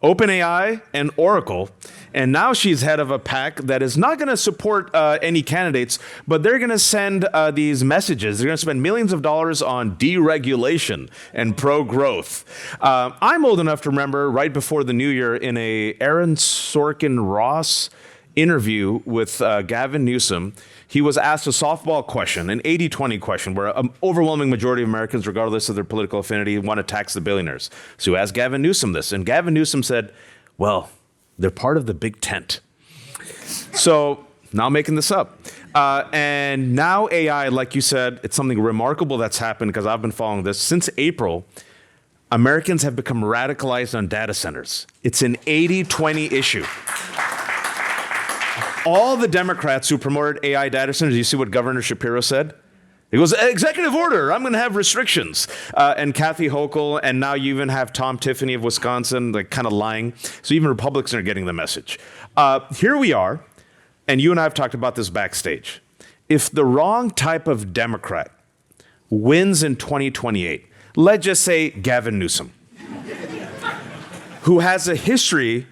Speaker 2: OpenAI and Oracle, and now she's head of a PAC that is not going to support any candidates, but they're going to send these messages. They're going to spend millions of dollars on deregulation and pro-growth. I'm old enough to remember right before the new year in a Aaron Sorkin Ross interview with Gavin Newsom, he was asked a softball question, an 80-20 question, where an overwhelming majority of Americans, regardless of their political affinity, want to tax the billionaires. So he asked Gavin Newsom this, and Gavin Newsom said, well, they're part of the big tent. So now I'm making this up. And now AI, like you said, it's something remarkable that's happened because I've been following this. Since April, Americans have become radicalized on data centers. It's an 80-20 issue. All the Democrats who promoted AI data centers, you see what Governor Shapiro said? He goes, executive order, I'm going to have restrictions. And Kathy Hochul, and now you even have Tom Tiffany of Wisconsin, like kind of lying. So even Republicans are getting the message. Here we are, and you and I have talked about this backstage. If the wrong type of Democrat wins in 2028, let's just say Gavin Newsom, who has a history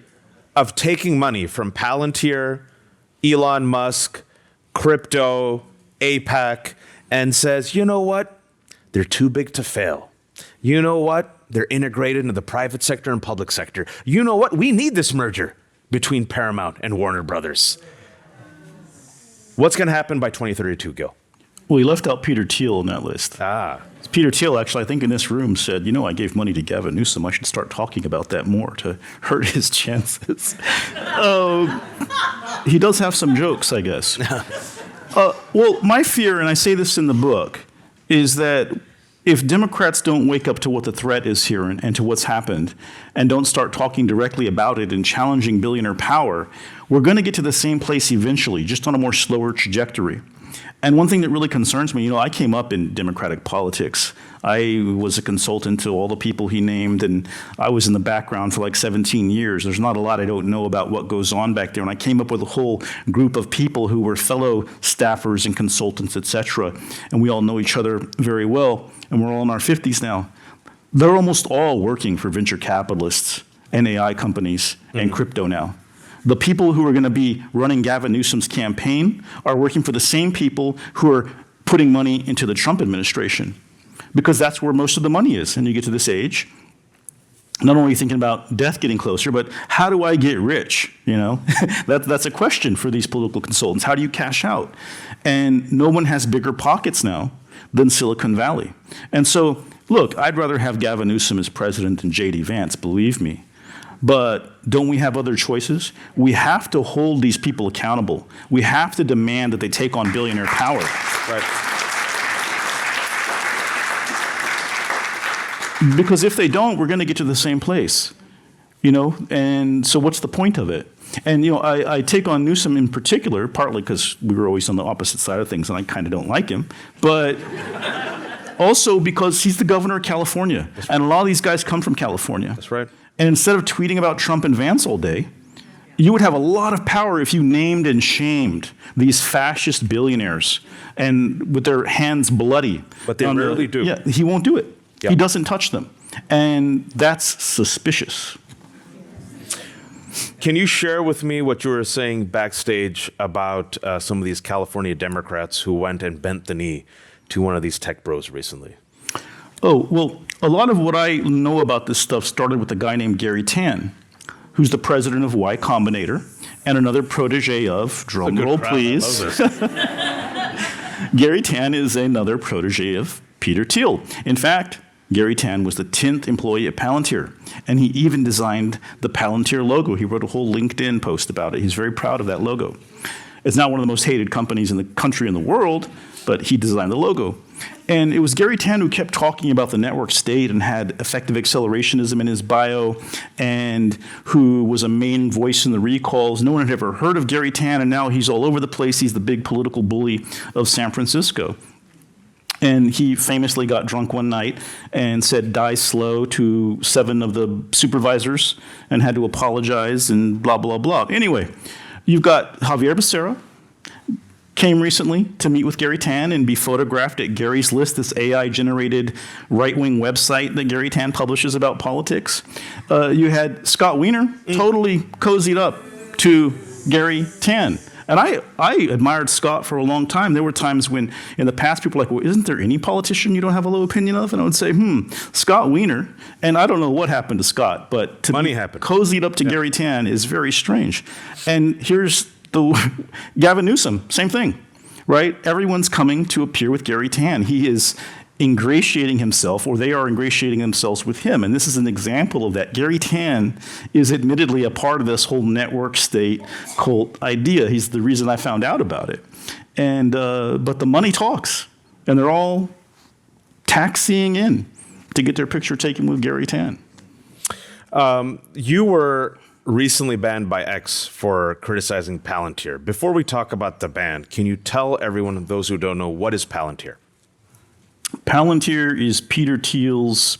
Speaker 2: of taking money from Palantir, Elon Musk, crypto, APAC, and says, you know what? They're too big to fail. You know what? They're integrated into the private sector and public sector. You know what? We need this merger between Paramount and Warner Brothers. What's going to happen by 2032, Gil?
Speaker 1: Well, he left out Peter Thiel on that list. Peter Thiel, actually, I think in this room said, I gave money to Gavin Newsom. I should start talking about that more to hurt his chances. He does have some jokes, I guess. Well, my fear, and I say this in the book, is that if Democrats don't wake up to what the threat is here and to what's happened and don't start talking directly about it and challenging billionaire power, we're going to get to the same place eventually, just on a more slower trajectory. And one thing that really concerns me, I came up in Democratic politics. I was a consultant to all the people he named, and I was in the background for like 17 years. There's not a lot I don't know about what goes on back there. And I came up with a whole group of people who were fellow staffers and consultants, et cetera. And we all know each other very well, and we're all in our 50s now. They're almost all working for venture capitalists and AI companies and crypto now. The people who are going to be running Gavin Newsom's campaign are working for the same people who are putting money into the Trump administration, because that's where most of the money is. And you get to this age, not only thinking about death getting closer, but how do I get rich? That's a question for these political consultants. How do you cash out? And no one has bigger pockets now than Silicon Valley. And so, look, I'd rather have Gavin Newsom as president than J.D. Vance, believe me. But don't we have other choices? We have to hold these people accountable. We have to demand that they take on billionaire power.
Speaker 2: Right.
Speaker 1: Because if they don't, we're going to get to the same place, And so what's the point of it? And, I take on Newsom in particular, partly because we were always on the opposite side of things, and I kind of don't like him. But also because he's the governor of California. And a lot of these guys come from California.
Speaker 2: That's right.
Speaker 1: And instead of tweeting about Trump and Vance all day, you would have a lot of power if you named and shamed these fascist billionaires and with their hands bloody.
Speaker 2: But they rarely do.
Speaker 1: Yeah, he won't do it.
Speaker 2: Yep.
Speaker 1: He doesn't touch them. And that's suspicious.
Speaker 2: Can you share with me what you were saying backstage about some of these California Democrats who went and bent the knee to one of these tech bros recently?
Speaker 1: Oh, well, a lot of what I know about this stuff started with a guy named Gary Tan, who's the president of Y Combinator and another protege of, drum roll please, Gary Tan is another protege of Peter Thiel. In fact, Gary Tan was the 10th employee at Palantir, and he even designed the Palantir logo. He wrote a whole LinkedIn post about it. He's very proud of that logo. It's now one of the most hated companies in the country and the world, but he designed the logo. And it was Gary Tan who kept talking about the network state and had effective accelerationism in his bio, and who was a main voice in the recalls. No one had ever heard of Gary Tan, and now he's all over the place. He's the big political bully of San Francisco. And he famously got drunk one night and said, "Die slow" to 7 of the supervisors and had to apologize and blah, blah, blah. Anyway, you've got Javier Becerra, came recently to meet with Gary Tan and be photographed at Gary's List, this AI-generated right-wing website that Gary Tan publishes about politics. You had Scott Wiener totally cozied up to Gary Tan. And I admired Scott for a long time. There were times when in the past people were like, well, isn't there any politician you don't have a low opinion of? And I would say, Scott Wiener. And I don't know what happened to Scott, but to
Speaker 2: Money
Speaker 1: be
Speaker 2: happened.
Speaker 1: cozied up to Gary Tan is very strange. And here's Gavin Newsom, same thing, right? Everyone's coming to appear with Gary Tan. He is ingratiating himself, or they are ingratiating themselves with him. And this is an example of that. Gary Tan is admittedly a part of this whole network state cult idea. He's the reason I found out about it. And but the money talks, and they're all taxiing in to get their picture taken with Gary Tan.
Speaker 2: You were recently banned by X for criticizing Palantir. Before we talk about the ban, can you tell everyone, those who don't know, what is Palantir?
Speaker 1: Palantir is Peter Thiel's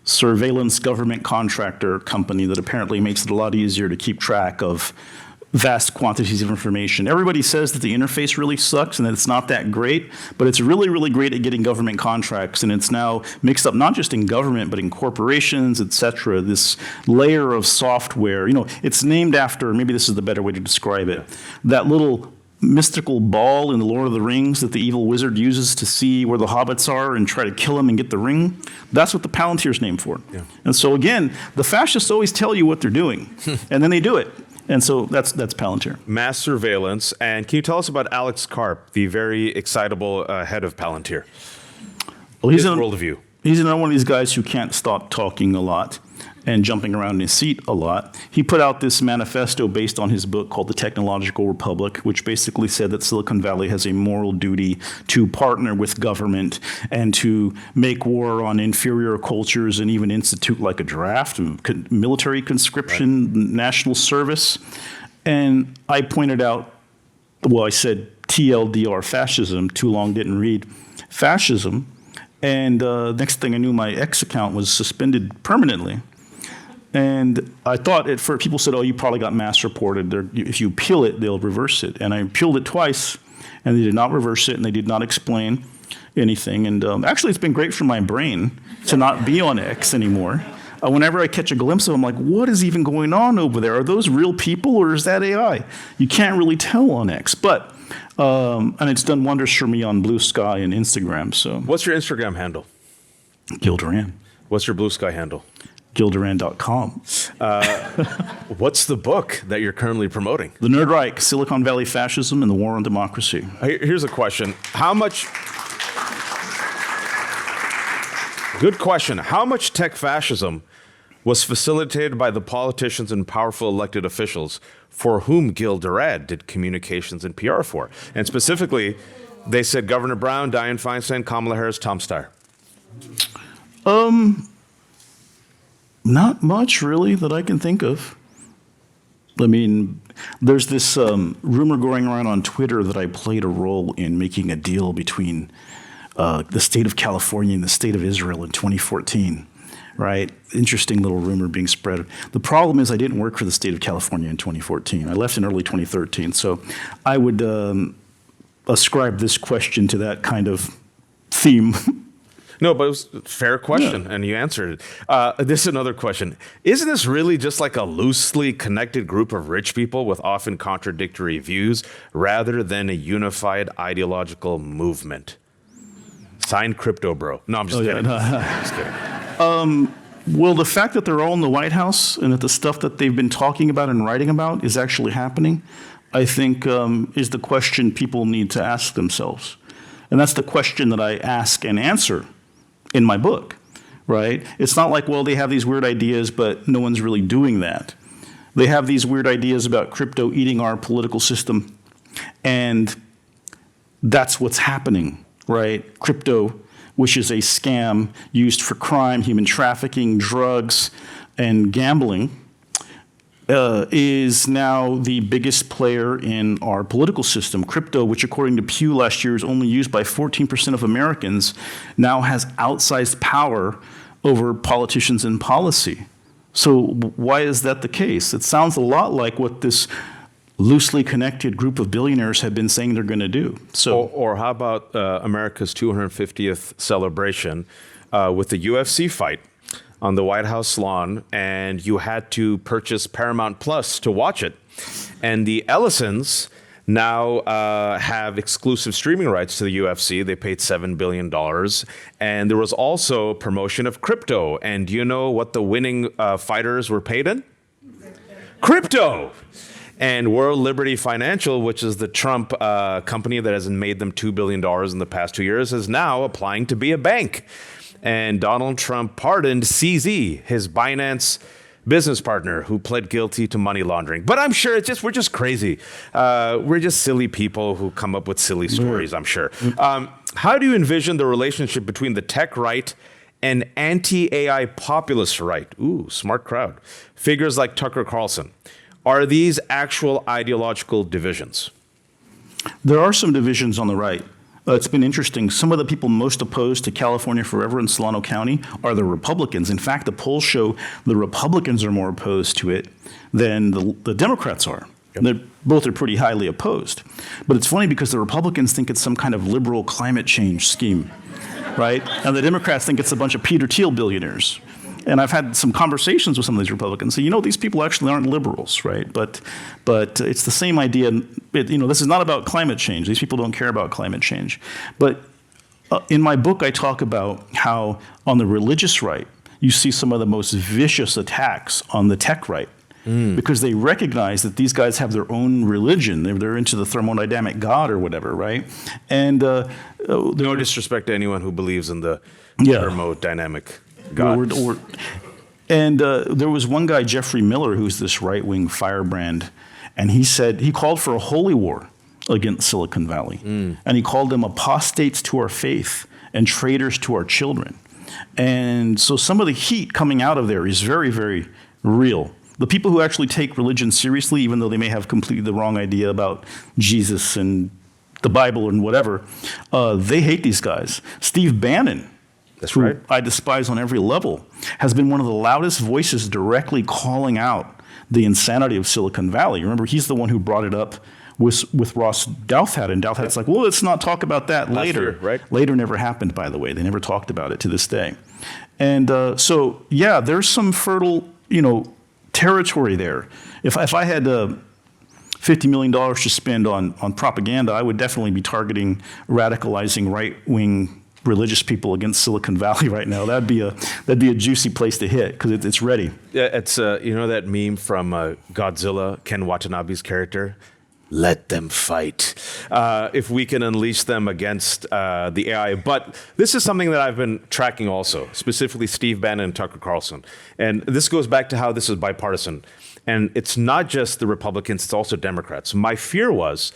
Speaker 1: surveillance government contractor company that apparently makes it a lot easier to keep track of vast quantities of information. Everybody says that the interface really sucks and that it's not that great, but it's really, really great at getting government contracts, and it's now mixed up not just in government, but in corporations, et cetera, this layer of software. You know, it's named after, maybe this is the better way to describe it, that little mystical ball in the Lord of the Rings that the evil wizard uses to see where the hobbits are and try to kill them and get the ring. That's what the Palantir's named for. Yeah. And so again, the fascists always tell you what they're doing, and then they do it. And so that's Palantir.
Speaker 2: Mass surveillance. And can you tell us about Alex Karp, the very excitable head of Palantir?
Speaker 1: Well,
Speaker 2: His worldview.
Speaker 1: He's another one of these guys who can't stop talking a lot and jumping around in his seat a lot. He put out this manifesto based on his book called The Technological Republic, which basically said that Silicon Valley has a moral duty to partner with government and to make war on inferior cultures and even institute like a draft, military conscription, right, national service. And I pointed out, well, I said TLDR fascism, too long didn't read, fascism. And next thing I knew, my X account was suspended permanently. And I thought at first, people said, oh, you probably got mass reported. If you appeal it, they'll reverse it. And I appealed it twice, and they did not reverse it, and they did not explain anything. And actually, it's been great for my brain to not be on X anymore. Whenever I catch a glimpse of them, I'm like, what is even going on over there? Are those real people, or is that AI? You can't really tell on X. But, and it's done wonders for me on Blue Sky and Instagram. So,
Speaker 2: what's your Instagram handle?
Speaker 1: Gil Duran.
Speaker 2: What's your Blue Sky handle?
Speaker 1: GilDuran.com.
Speaker 2: What's the book that you're currently promoting?
Speaker 1: The Nerd Reich, Silicon Valley Fascism and the War on Democracy.
Speaker 2: Here's a question. Good question. How much tech fascism was facilitated by the politicians and powerful elected officials for whom Gil Duran did communications and PR for? And specifically, they said Governor Brown, Dianne Feinstein, Kamala Harris, Tom Steyer.
Speaker 1: Not much, really, that I can think of. I mean, there's this rumor going around on Twitter that I played a role in making a deal between the state of California and the state of Israel in 2014, right? Interesting little rumor being spread. The problem is I didn't work for the state of California in 2014. I left in early 2013. So I would ascribe this question to that kind of theme.
Speaker 2: No, but it was a fair question, and you answered it. This is another question. Isn't this really just like a loosely connected group of rich people with often contradictory views rather than a unified ideological movement? Signed Crypto Bro. No, I'm just kidding. Just kidding.
Speaker 1: Well, the fact that they're all in the White House and that the stuff that they've been talking about and writing about is actually happening, I think is the question people need to ask themselves. And that's the question that I ask and answer in my book, right? It's not like, well, they have these weird ideas, but no one's really doing that. They have these weird ideas about crypto eating our political system, and that's what's happening, right? Crypto, which is a scam used for crime, human trafficking, drugs, and gambling, is now the biggest player in our political system. Crypto, which according to Pew last year is only used by 14% of Americans, now has outsized power over politicians and policy. So why is that the case? It sounds a lot like what this loosely connected group of billionaires have been saying they're going to do. So,
Speaker 2: Or how about America's 250th celebration with the UFC fight on the White House lawn, and you had to purchase Paramount Plus to watch it. And the Ellisons now have exclusive streaming rights to the UFC. They paid $7 billion. And there was also promotion of crypto. And do you know what the winning fighters were paid in? Crypto. And World Liberty Financial, which is the Trump company that has made them $2 billion in the past 2 years, is now applying to be a bank. And Donald Trump pardoned CZ, his Binance business partner, who pled guilty to money laundering. But I'm sure we're just crazy. We're just silly people who come up with silly stories, I'm sure. How do you envision the relationship between the tech right and anti-AI populist right? Ooh, smart crowd. Figures like Tucker Carlson. Are these actual ideological divisions?
Speaker 1: there are some divisions on the right. It's been interesting. Some of the people most opposed to California Forever in Solano County are the Republicans. In fact, the polls show the Republicans are more opposed to it than the Democrats are. Yep. Both are pretty highly opposed. But it's funny because the Republicans think it's some kind of liberal climate change scheme, right? And the Democrats think it's a bunch of Peter Thiel billionaires. And I've had some conversations with some of these Republicans. So, these people actually aren't liberals, right? But it's the same idea. This is not about climate change. These people don't care about climate change. But in my book, I talk about how on the religious right, you see some of the most vicious attacks on the tech right. Because they recognize that these guys have their own religion. They're into the thermodynamic God or whatever, right? And
Speaker 2: no disrespect to anyone who believes in the thermodynamic God.
Speaker 1: And there was one guy, Jeffrey Miller, who's this right-wing firebrand, and he called for a holy war against Silicon Valley. And he called them apostates to our faith and traitors to our children. And so some of the heat coming out of there is very, very real. The people who actually take religion seriously, even though they may have completely the wrong idea about Jesus and the Bible and whatever, they hate these guys. Steve Bannon,
Speaker 2: that's right,
Speaker 1: I despise on every level, has been one of the loudest voices directly calling out the insanity of Silicon Valley. Remember, he's the one who brought it up with Ross Douthat, and Douthat's like, well, let's not talk about that later.
Speaker 2: Year, right?
Speaker 1: Later never happened, by the way. They never talked about it to this day. And there's some fertile, territory there. If I had $50 million to spend on propaganda, I would definitely be targeting radicalizing right-wing religious people against Silicon Valley right now. That'd be a juicy place to hit because it's ready.
Speaker 2: Yeah, it's that meme from Godzilla, Ken Watanabe's character. Let them fight. If we can unleash them against the AI. But this is something that I've been tracking also, specifically Steve Bannon and Tucker Carlson. And this goes back to how this is bipartisan. And it's not just the Republicans, it's also Democrats. My fear was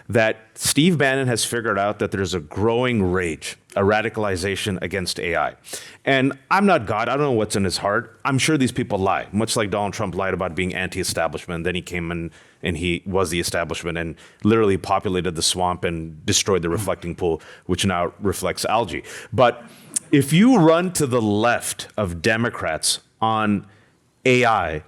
Speaker 2: that Steve Bannon has figured out that there's a growing rage, a radicalization against AI. And I'm not God. I don't know what's in his heart. I'm sure these people lie, much like Donald Trump lied about being anti-establishment. Then he came in and he was the establishment and literally populated the swamp and destroyed the reflecting pool, which now reflects algae. But if you run to the left of Democrats on AI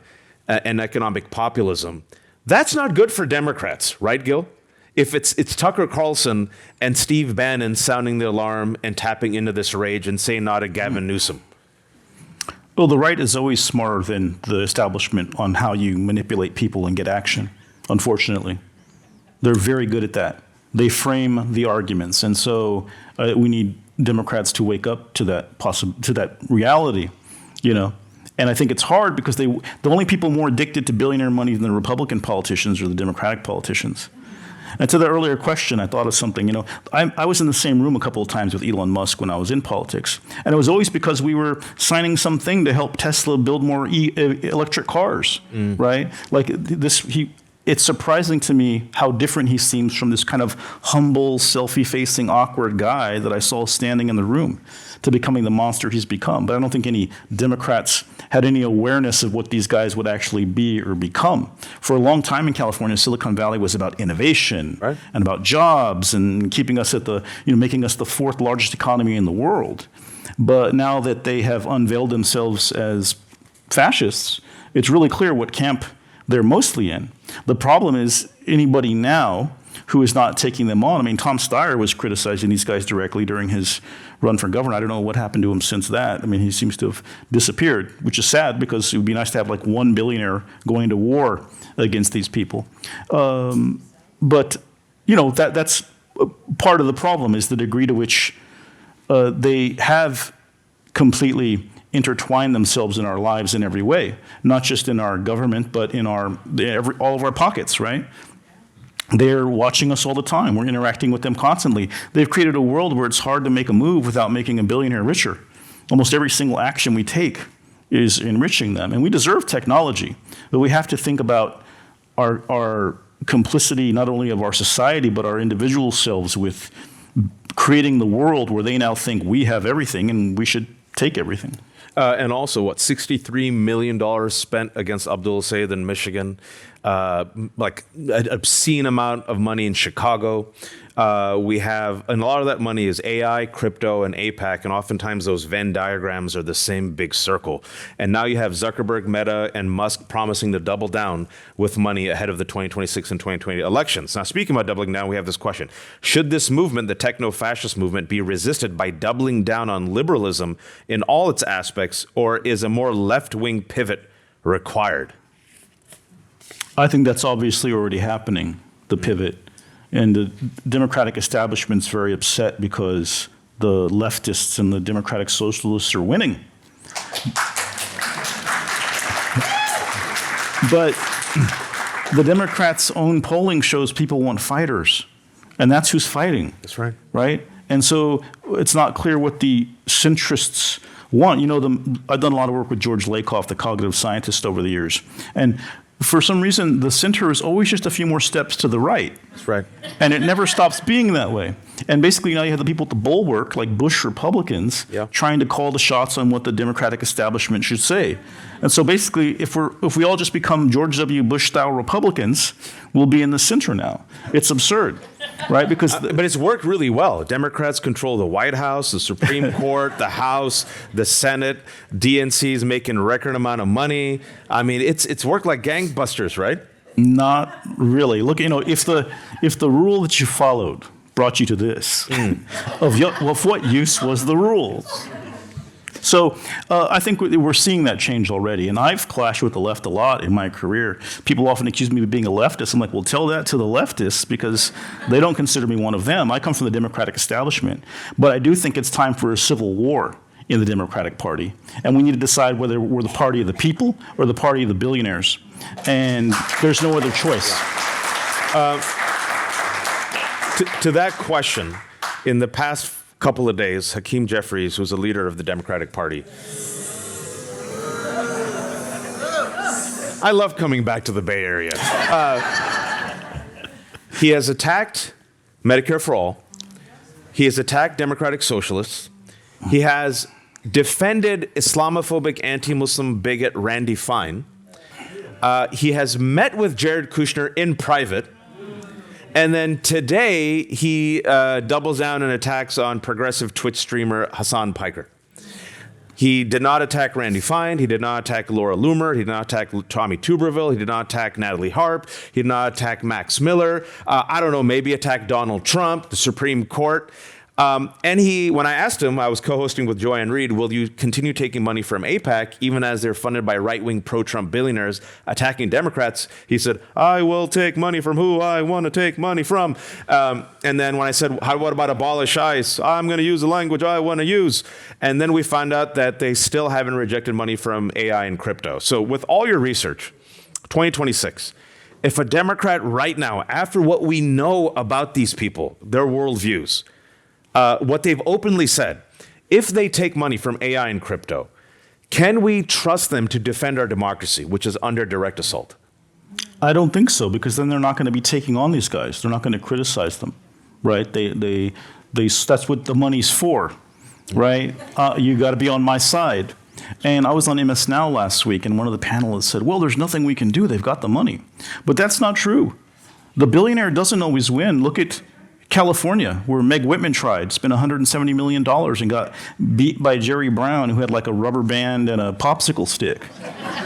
Speaker 2: and economic populism, that's not good for Democrats, right, Gil? If it's Tucker Carlson and Steve Bannon sounding the alarm and tapping into this rage and saying no to Gavin Newsom.
Speaker 1: Well, the right is always smarter than the establishment on how you manipulate people and get action, unfortunately. They're very good at that. They frame the arguments. And so we need Democrats to wake up to that reality, you know. And I think it's hard because the only people more addicted to billionaire money than the Republican politicians are the Democratic politicians. And to the earlier question, I thought of something. You know, I was in the same room a couple of times with Elon Musk when I was in politics, and it was always because we were signing something to help Tesla build more electric cars, right? Like this, it's surprising to me how different he seems from this kind of humble, selfie-facing, awkward guy that I saw standing in the room to becoming the monster he's become. But I don't think any Democrats had any awareness of what these guys would actually be or become. For a long time in California, Silicon Valley was about innovation and about jobs and keeping us making us the fourth largest economy in the world. But now that they have unveiled themselves as fascists, it's really clear what camp they're mostly in. The problem is anybody now who is not taking them on. I mean, Tom Steyer was criticizing these guys directly during his run for governor. I don't know what happened to him since that. I mean, he seems to have disappeared, which is sad because it would be nice to have like one billionaire going to war against these people. But, you know, that's part of the problem is the degree to which they have completely intertwine themselves in our lives in every way, not just in our government, but in all of our pockets, right? They're watching us all the time. We're interacting with them constantly. They've created a world where it's hard to make a move without making a billionaire richer. Almost every single action we take is enriching them. And we deserve technology, but we have to think about our complicity, not only of our society, but our individual selves with creating the world where they now think we have everything and we should take everything.
Speaker 2: And also, $63 million spent against Abdul Sayed in Michigan, like an obscene amount of money in Chicago. We have, and a lot of that money is AI, crypto, and APAC, and oftentimes those Venn diagrams are the same big circle. And now you have Zuckerberg, Meta, and Musk promising to double down with money ahead of the 2026 and 2020 elections. Now, speaking about doubling down, we have this question. Should this movement, the techno-fascist movement, be resisted by doubling down on liberalism in all its aspects, or is a more left-wing pivot required?
Speaker 1: I think that's obviously already happening, the pivot. And the Democratic establishment's very upset because the leftists and the Democratic Socialists are winning. But the Democrats' own polling shows people want fighters, and that's who's fighting.
Speaker 2: That's right.
Speaker 1: Right? And so it's not clear what the centrists want. You know, I've done a lot of work with George Lakoff, the cognitive scientist, over the years. And for some reason, the center is always just a few more steps to the right.
Speaker 2: That's right.
Speaker 1: And it never stops being that way. And basically now you have the people at the bulwark, like Bush Republicans, trying to call the shots on what the Democratic establishment should say. And so basically, if we all just become George W. Bush-style Republicans, we'll be in the center now. It's absurd, right? Because
Speaker 2: but it's worked really well. Democrats control the White House, the Supreme Court, the House, the Senate. DNC is making record amount of money. I mean, it's worked like gangbusters, right?
Speaker 1: Not really. Look, you know, if the rule that you followed brought you to this, of what use was the rule? So I think we're seeing that change already. And I've clashed with the left a lot in my career. People often accuse me of being a leftist. I'm like, well, tell that to the leftists because they don't consider me one of them. I come from the Democratic establishment. But I do think it's time for a civil war in the Democratic Party. And we need to decide whether we're the party of the people or the party of the billionaires. And there's no other choice.
Speaker 2: To that question, in the past couple of days, Hakeem Jeffries, who's a leader of the Democratic Party, I love coming back to the Bay Area. He has attacked Medicare for All. He has attacked Democratic Socialists. He has defended Islamophobic anti-Muslim bigot Randy Fine. He has met with Jared Kushner in private. And then today, he doubles down and attacks on progressive Twitch streamer Hassan Piker. He did not attack Randy Fine. He did not attack Laura Loomer. He did not attack Tommy Tuberville. He did not attack Natalie Harp. He did not attack Max Miller. I don't know, maybe attack Donald Trump, the Supreme Court. And when I asked him, I was co-hosting with Joanne Reed, will you continue taking money from AIPAC, even as they're funded by right-wing pro-Trump billionaires attacking Democrats? He said, I will take money from who I want to take money from. And then when I said, what about abolish ICE? I'm going to use the language I want to use. And then we found out that they still haven't rejected money from AI and crypto. So with all your research, 2026, if a Democrat right now, after what we know about these people, their worldviews, what they've openly said, if they take money from AI and crypto, can we trust them to defend our democracy, which is under direct assault?
Speaker 1: I don't think so, because then they're not going to be taking on these guys. They're not going to criticize them, right? That's what the money's for, right? You got to be on my side. And I was on MS Now last week, and one of the panelists said, well, there's nothing we can do. They've got the money. But that's not true. The billionaire doesn't always win. Look at California, where Meg Whitman tried, spent $170 million and got beat by Jerry Brown, who had like a rubber band and a popsicle stick,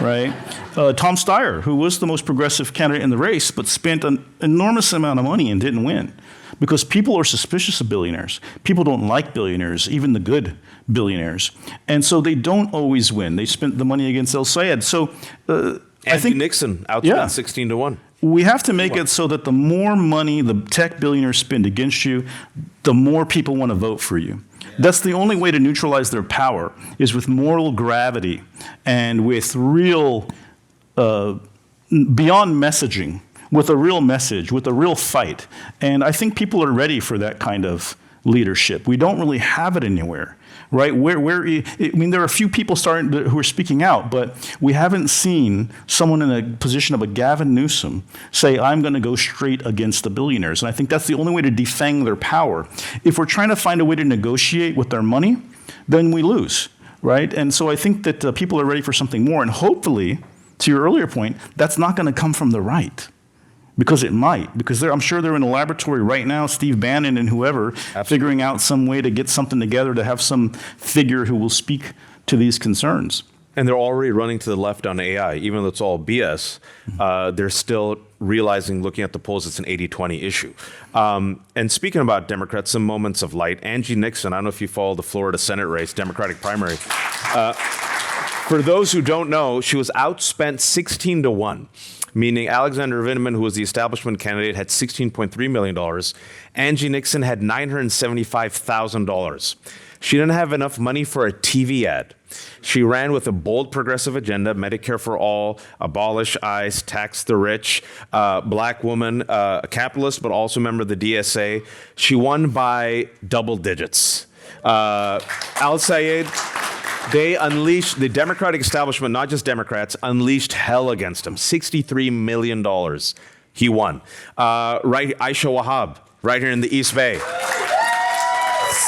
Speaker 1: right? Tom Steyer, who was the most progressive candidate in the race, but spent an enormous amount of money and didn't win. Because people are suspicious of billionaires. People don't like billionaires, even the good billionaires. And so they don't always win. They spent the money against El Sayed. So I think
Speaker 2: Nixon outspent 16-1.
Speaker 1: We have to make it so that the more money the tech billionaires spend against you, the more people want to vote for you. That's the only way to neutralize their power, is with moral gravity and with real, beyond messaging, with a real message, with a real fight. And I think people are ready for that kind of leadership. We don't really have it anywhere, right? There are a few people who are speaking out, but we haven't seen someone in a position of a Gavin Newsom say, I'm going to go straight against the billionaires. And I think that's the only way to defang their power. If we're trying to find a way to negotiate with their money, then we lose, right? And so I think that people are ready for something more. And hopefully, to your earlier point, that's not going to come from the right. Because it might. Because I'm sure they're in a laboratory right now, Steve Bannon and whoever, figuring out some way to get something together to have some figure who will speak to these concerns.
Speaker 2: And they're already running to the left on AI. Even though it's all BS, they're still realizing, looking at the polls, it's an 80-20 issue. And speaking about Democrats, some moments of light. Angie Nixon, I don't know if you follow the Florida Senate race, Democratic primary. For those who don't know, she was outspent 16-1. Meaning Alexander Vindman, who was the establishment candidate, had $16.3 million. Angie Nixon had $975,000. She didn't have enough money for a TV ad. She ran with a bold progressive agenda: Medicare for all, abolish ICE, tax the rich, black woman, a capitalist, but also a member of the DSA. She won by double digits. Al Sayed, the Democratic establishment, not just Democrats, unleashed hell against him. $63 million. He won. Aisha Wahab, right here in the East Bay.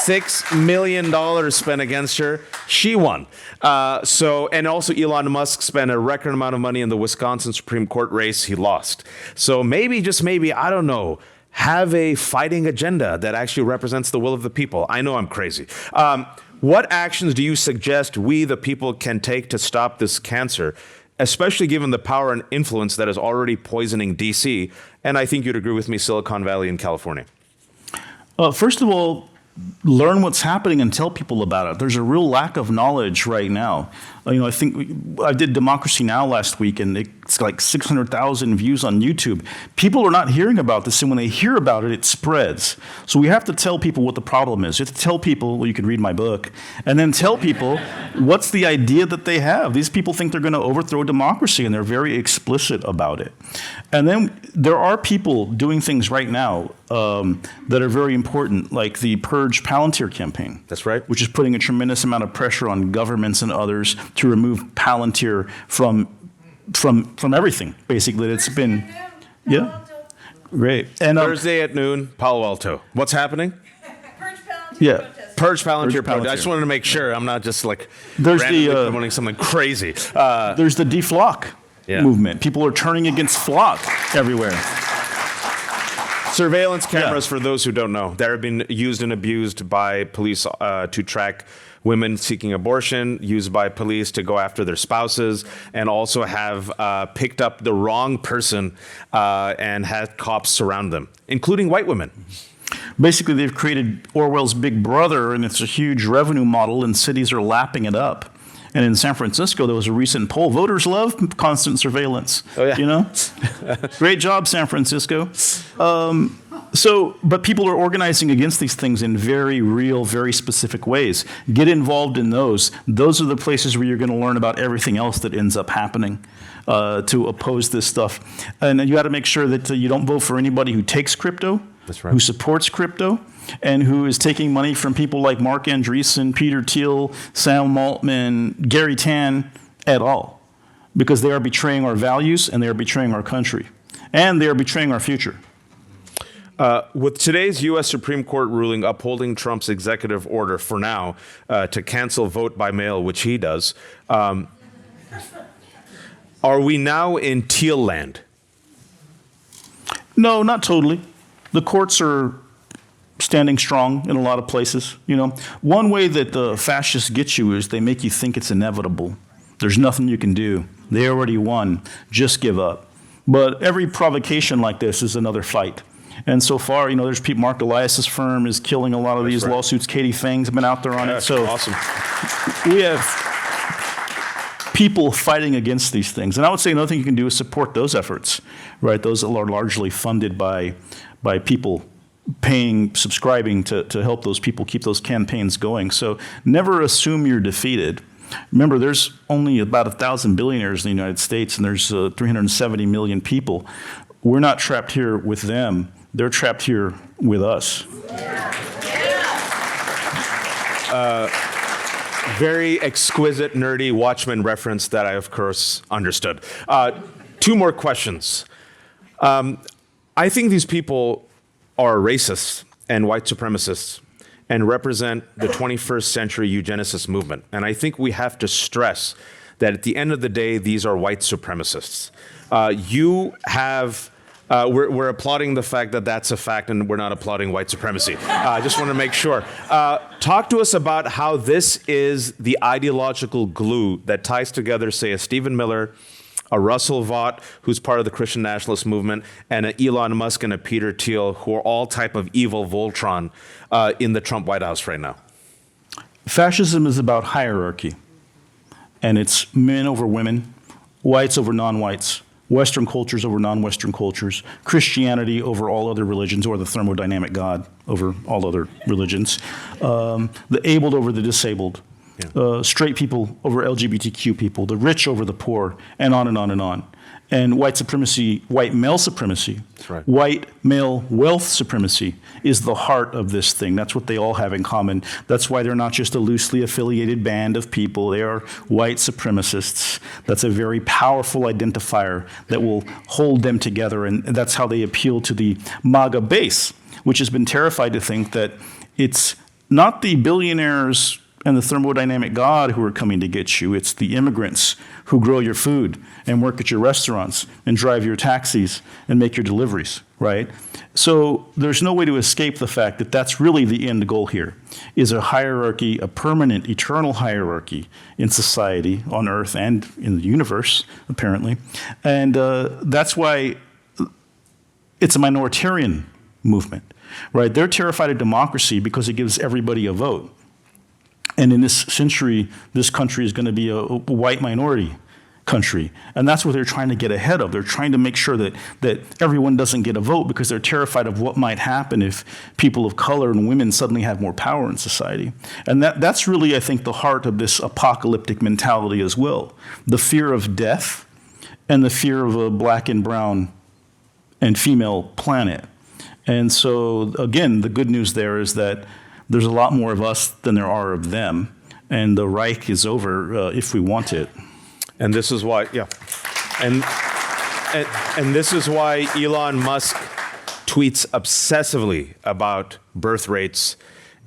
Speaker 2: $6 million spent against her. She won. And also Elon Musk spent a record amount of money in the Wisconsin Supreme Court race. He lost. So maybe, just maybe, I don't know, have a fighting agenda that actually represents the will of the people. I know I'm crazy. What actions do you suggest we, the people, can take to stop this cancer, especially given the power and influence that is already poisoning D.C., and I think you'd agree with me, Silicon Valley and California?
Speaker 1: First of all, learn what's happening and tell people about it. There's a real lack of knowledge right now. I think I did Democracy Now! Last week, and it's like 600,000 views on YouTube. People are not hearing about this, and when they hear about it, it spreads. So we have to tell people what the problem is. You have to tell people, well, you could read my book, and then tell people what's the idea that they have. These people think they're going to overthrow democracy, and they're very explicit about it. And then there are people doing things right now that are very important, like the Purge Palantir campaign.
Speaker 2: That's right.
Speaker 1: Which is putting a tremendous amount of pressure on governments and others to remove Palantir from everything, basically. It's been, yeah, great. And
Speaker 2: Thursday at noon, Palo Alto. What's happening?
Speaker 4: Purge Palantir
Speaker 1: Yeah.
Speaker 4: protest.
Speaker 2: Purge Palantir
Speaker 1: Palantir.
Speaker 2: protest. I just wanted to make sure I'm not just like
Speaker 1: There's
Speaker 2: randomly
Speaker 1: the,
Speaker 2: promoting something crazy.
Speaker 1: there's the deflock movement. People are turning against flock everywhere.
Speaker 2: Surveillance cameras, for those who don't know, that have been used and abused by police to track women seeking abortion, used by police to go after their spouses, and also have picked up the wrong person and had cops surround them, including white women.
Speaker 1: Basically, they've created Orwell's Big Brother, and it's a huge revenue model, and cities are lapping it up. And in San Francisco, there was a recent poll. Voters love constant surveillance.
Speaker 2: Oh, yeah.
Speaker 1: You know? Great job, San Francisco. But people are organizing against these things in very real, very specific ways. Get involved in those. Those are the places where you're going to learn about everything else that ends up happening to oppose this stuff. And you got to make sure that you don't vote for anybody who takes crypto,
Speaker 2: That's right.
Speaker 1: who supports crypto, and who is taking money from people like Mark Andreessen, Peter Thiel, Sam Altman, Gary Tan at all. Because they are betraying our values, and they are betraying our country. And they are betraying our future.
Speaker 2: With today's U.S. Supreme Court ruling upholding Trump's executive order for now to cancel vote by mail, which he does, are we now in Thiel land?
Speaker 1: No, not totally. The courts are standing strong in a lot of places. You know, one way that the fascists get you is they make you think it's inevitable. There's nothing you can do. They already won. Just give up. But every provocation like this is another fight. And so far, you know, there's people. Mark Elias's firm is killing a lot of these lawsuits. Katie Fang's been out there on it. So
Speaker 2: awesome.
Speaker 1: We have people fighting against these things. And I would say another thing you can do is support those efforts, right? Those are largely funded by people paying, subscribing to help those people keep those campaigns going. So never assume you're defeated. Remember, there's only about 1,000 billionaires in the United States, and there's 370 million people. We're not trapped here with them. They're trapped here with us.
Speaker 2: Very exquisite, nerdy Watchmen reference that I, of course, understood. Two more questions. I think these people are racists and white supremacists and represent the 21st century eugenicist movement. And I think we have to stress that at the end of the day, these are white supremacists. We're applauding the fact that that's a fact, and we're not applauding white supremacy. I just want to make sure. Talk to us about how this is the ideological glue that ties together, say, a Stephen Miller, a Russell Vought, who's part of the Christian nationalist movement, and an Elon Musk and a Peter Thiel, who are all type of evil Voltron in the Trump White House right now.
Speaker 1: Fascism is about hierarchy, and it's men over women, whites over non-whites, Western cultures over non-Western cultures, Christianity over all other religions, or the thermodynamic God over all other religions, the abled over the disabled, straight people over LGBTQ people, the rich over the poor, and on and on and on. And white supremacy, white male supremacy,
Speaker 2: right.
Speaker 1: White male wealth supremacy is the heart of this thing. That's what they all have in common. That's why they're not just a loosely affiliated band of people. They are white supremacists. That's a very powerful identifier that will hold them together, and that's how they appeal to the MAGA base, which has been terrified to think that it's not the billionaires and the thermodynamic God who are coming to get you. It's the immigrants who grow your food and work at your restaurants and drive your taxis and make your deliveries, right? So there's no way to escape the fact that that's really the end goal here, is a hierarchy, a permanent, eternal hierarchy in society, on Earth and in the universe, apparently. And that's why it's a minoritarian movement, right? They're terrified of democracy because it gives everybody a vote. And in this century, this country is going to be a white minority country. And that's what they're trying to get ahead of. They're trying to make sure that everyone doesn't get a vote because they're terrified of what might happen if people of color and women suddenly have more power in society. And that's really, I think, the heart of this apocalyptic mentality as well. The fear of death and the fear of a black and brown and female planet. And so, again, the good news there is that there's a lot more of us than there are of them, and the Reich is over if we want it.
Speaker 2: And this is why, and this is why Elon Musk tweets obsessively about birth rates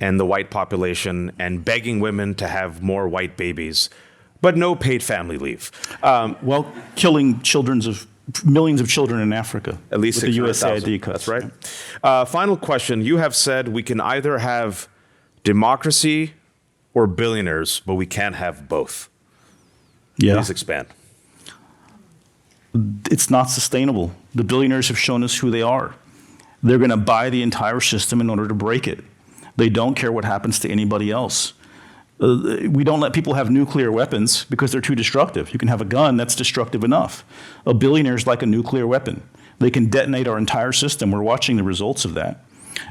Speaker 2: and the white population and begging women to have more white babies, but no paid family leave.
Speaker 1: Well, killing millions of children in Africa.
Speaker 2: At least
Speaker 1: with the
Speaker 2: 600,000.
Speaker 1: USAID cuts.
Speaker 2: That's right. Final question. You have said we can either have democracy or billionaires, but we can't have both.
Speaker 1: Yeah.
Speaker 2: Please expand.
Speaker 1: It's not sustainable. The billionaires have shown us who they are. They're going to buy the entire system in order to break it. They don't care what happens to anybody else. We don't let people have nuclear weapons because they're too destructive. You can have a gun that's destructive enough. A billionaire is like a nuclear weapon. They can detonate our entire system. We're watching the results of that.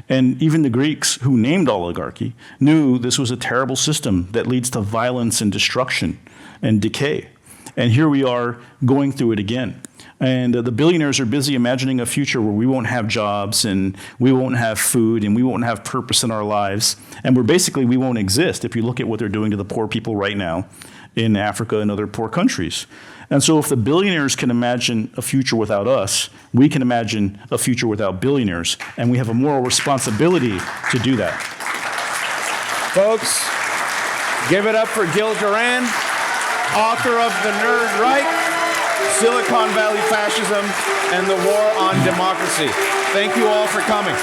Speaker 1: And even the Greeks, who named oligarchy, knew this was a terrible system that leads to violence and destruction and decay. And here we are going through it again. And the billionaires are busy imagining a future where we won't have jobs and we won't have food and we won't have purpose in our lives. And we won't exist if you look at what they're doing to the poor people right now in Africa and other poor countries. And so if the billionaires can imagine a future without us, we can imagine a future without billionaires. And we have a moral responsibility to do that.
Speaker 2: Folks, give it up for Gil Duran, author of The Nerd Reich, Silicon Valley Fascism, and the War on Democracy. Thank you all for coming.